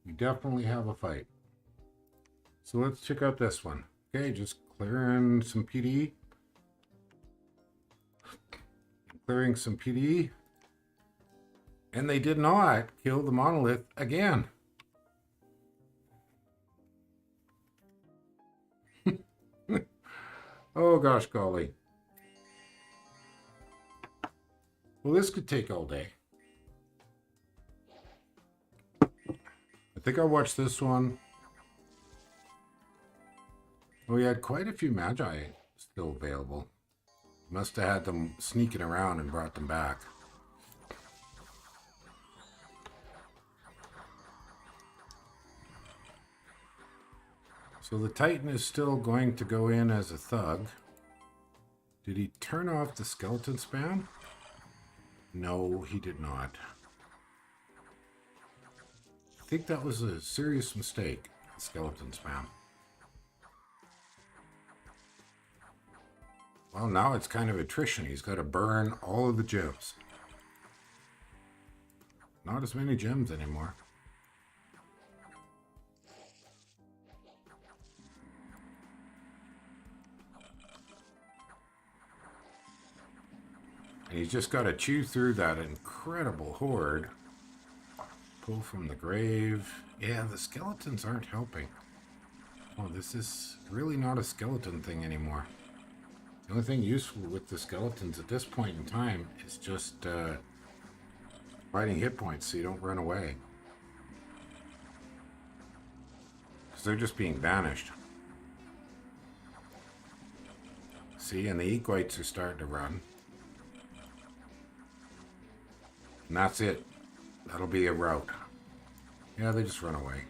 We definitely have a fight. So let's check out this one. Okay, just clearing some PD. Clearing some PD. And they did not kill the monolith again. Oh gosh golly. Well, this could take all day. I think I'll watch this one. We had quite a few magi still available. Must have had them sneaking around and brought them back. So the Titan is still going to go in as a thug. Did he turn off the skeleton spam? No, he did not. I think that was a serious mistake, skeleton spam. Well, now it's kind of attrition. He's got to burn all of the gems. Not as many gems anymore. And he's just got to chew through that incredible horde. Pull from the grave. Yeah, the skeletons aren't helping. Oh, this is really not a skeleton thing anymore. The only thing useful with the skeletons at this point in time is just fighting hit points so you don't run away. Because they're just being banished. See, and the equites are starting to run. And that's it. That'll be a rout. Yeah, they just run away.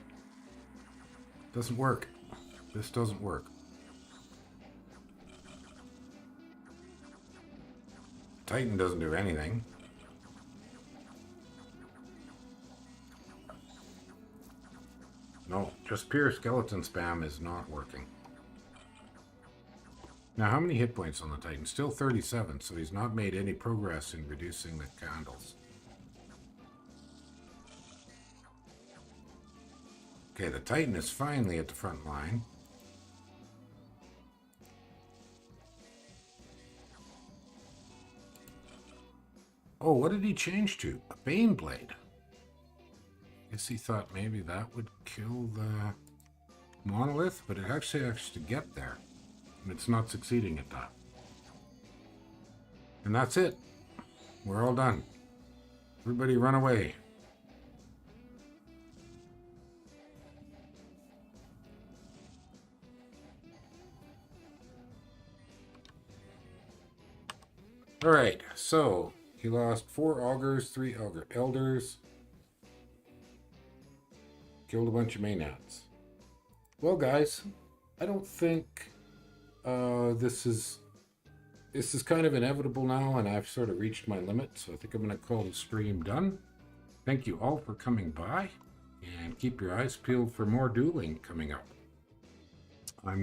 Doesn't work. This doesn't work. Titan doesn't do anything. No, just pure skeleton spam is not working. Now, how many hit points on the Titan? Still 37, so he's not made any progress in reducing the candles. Okay, the Titan is finally at the front line. Oh, what did he change to? A Bane Blade. Guess he thought maybe that would kill the monolith, but it actually has to get there. And it's not succeeding at that. And that's it. We're all done. Everybody run away. Alright, so he lost 4 augurs, 3 augur elders. Killed a bunch of Maynats. Well, guys, I don't think this is kind of inevitable now, and I've sort of reached my limit, so I think I'm going to call the stream done. Thank you all for coming by, and keep your eyes peeled for more dueling coming up.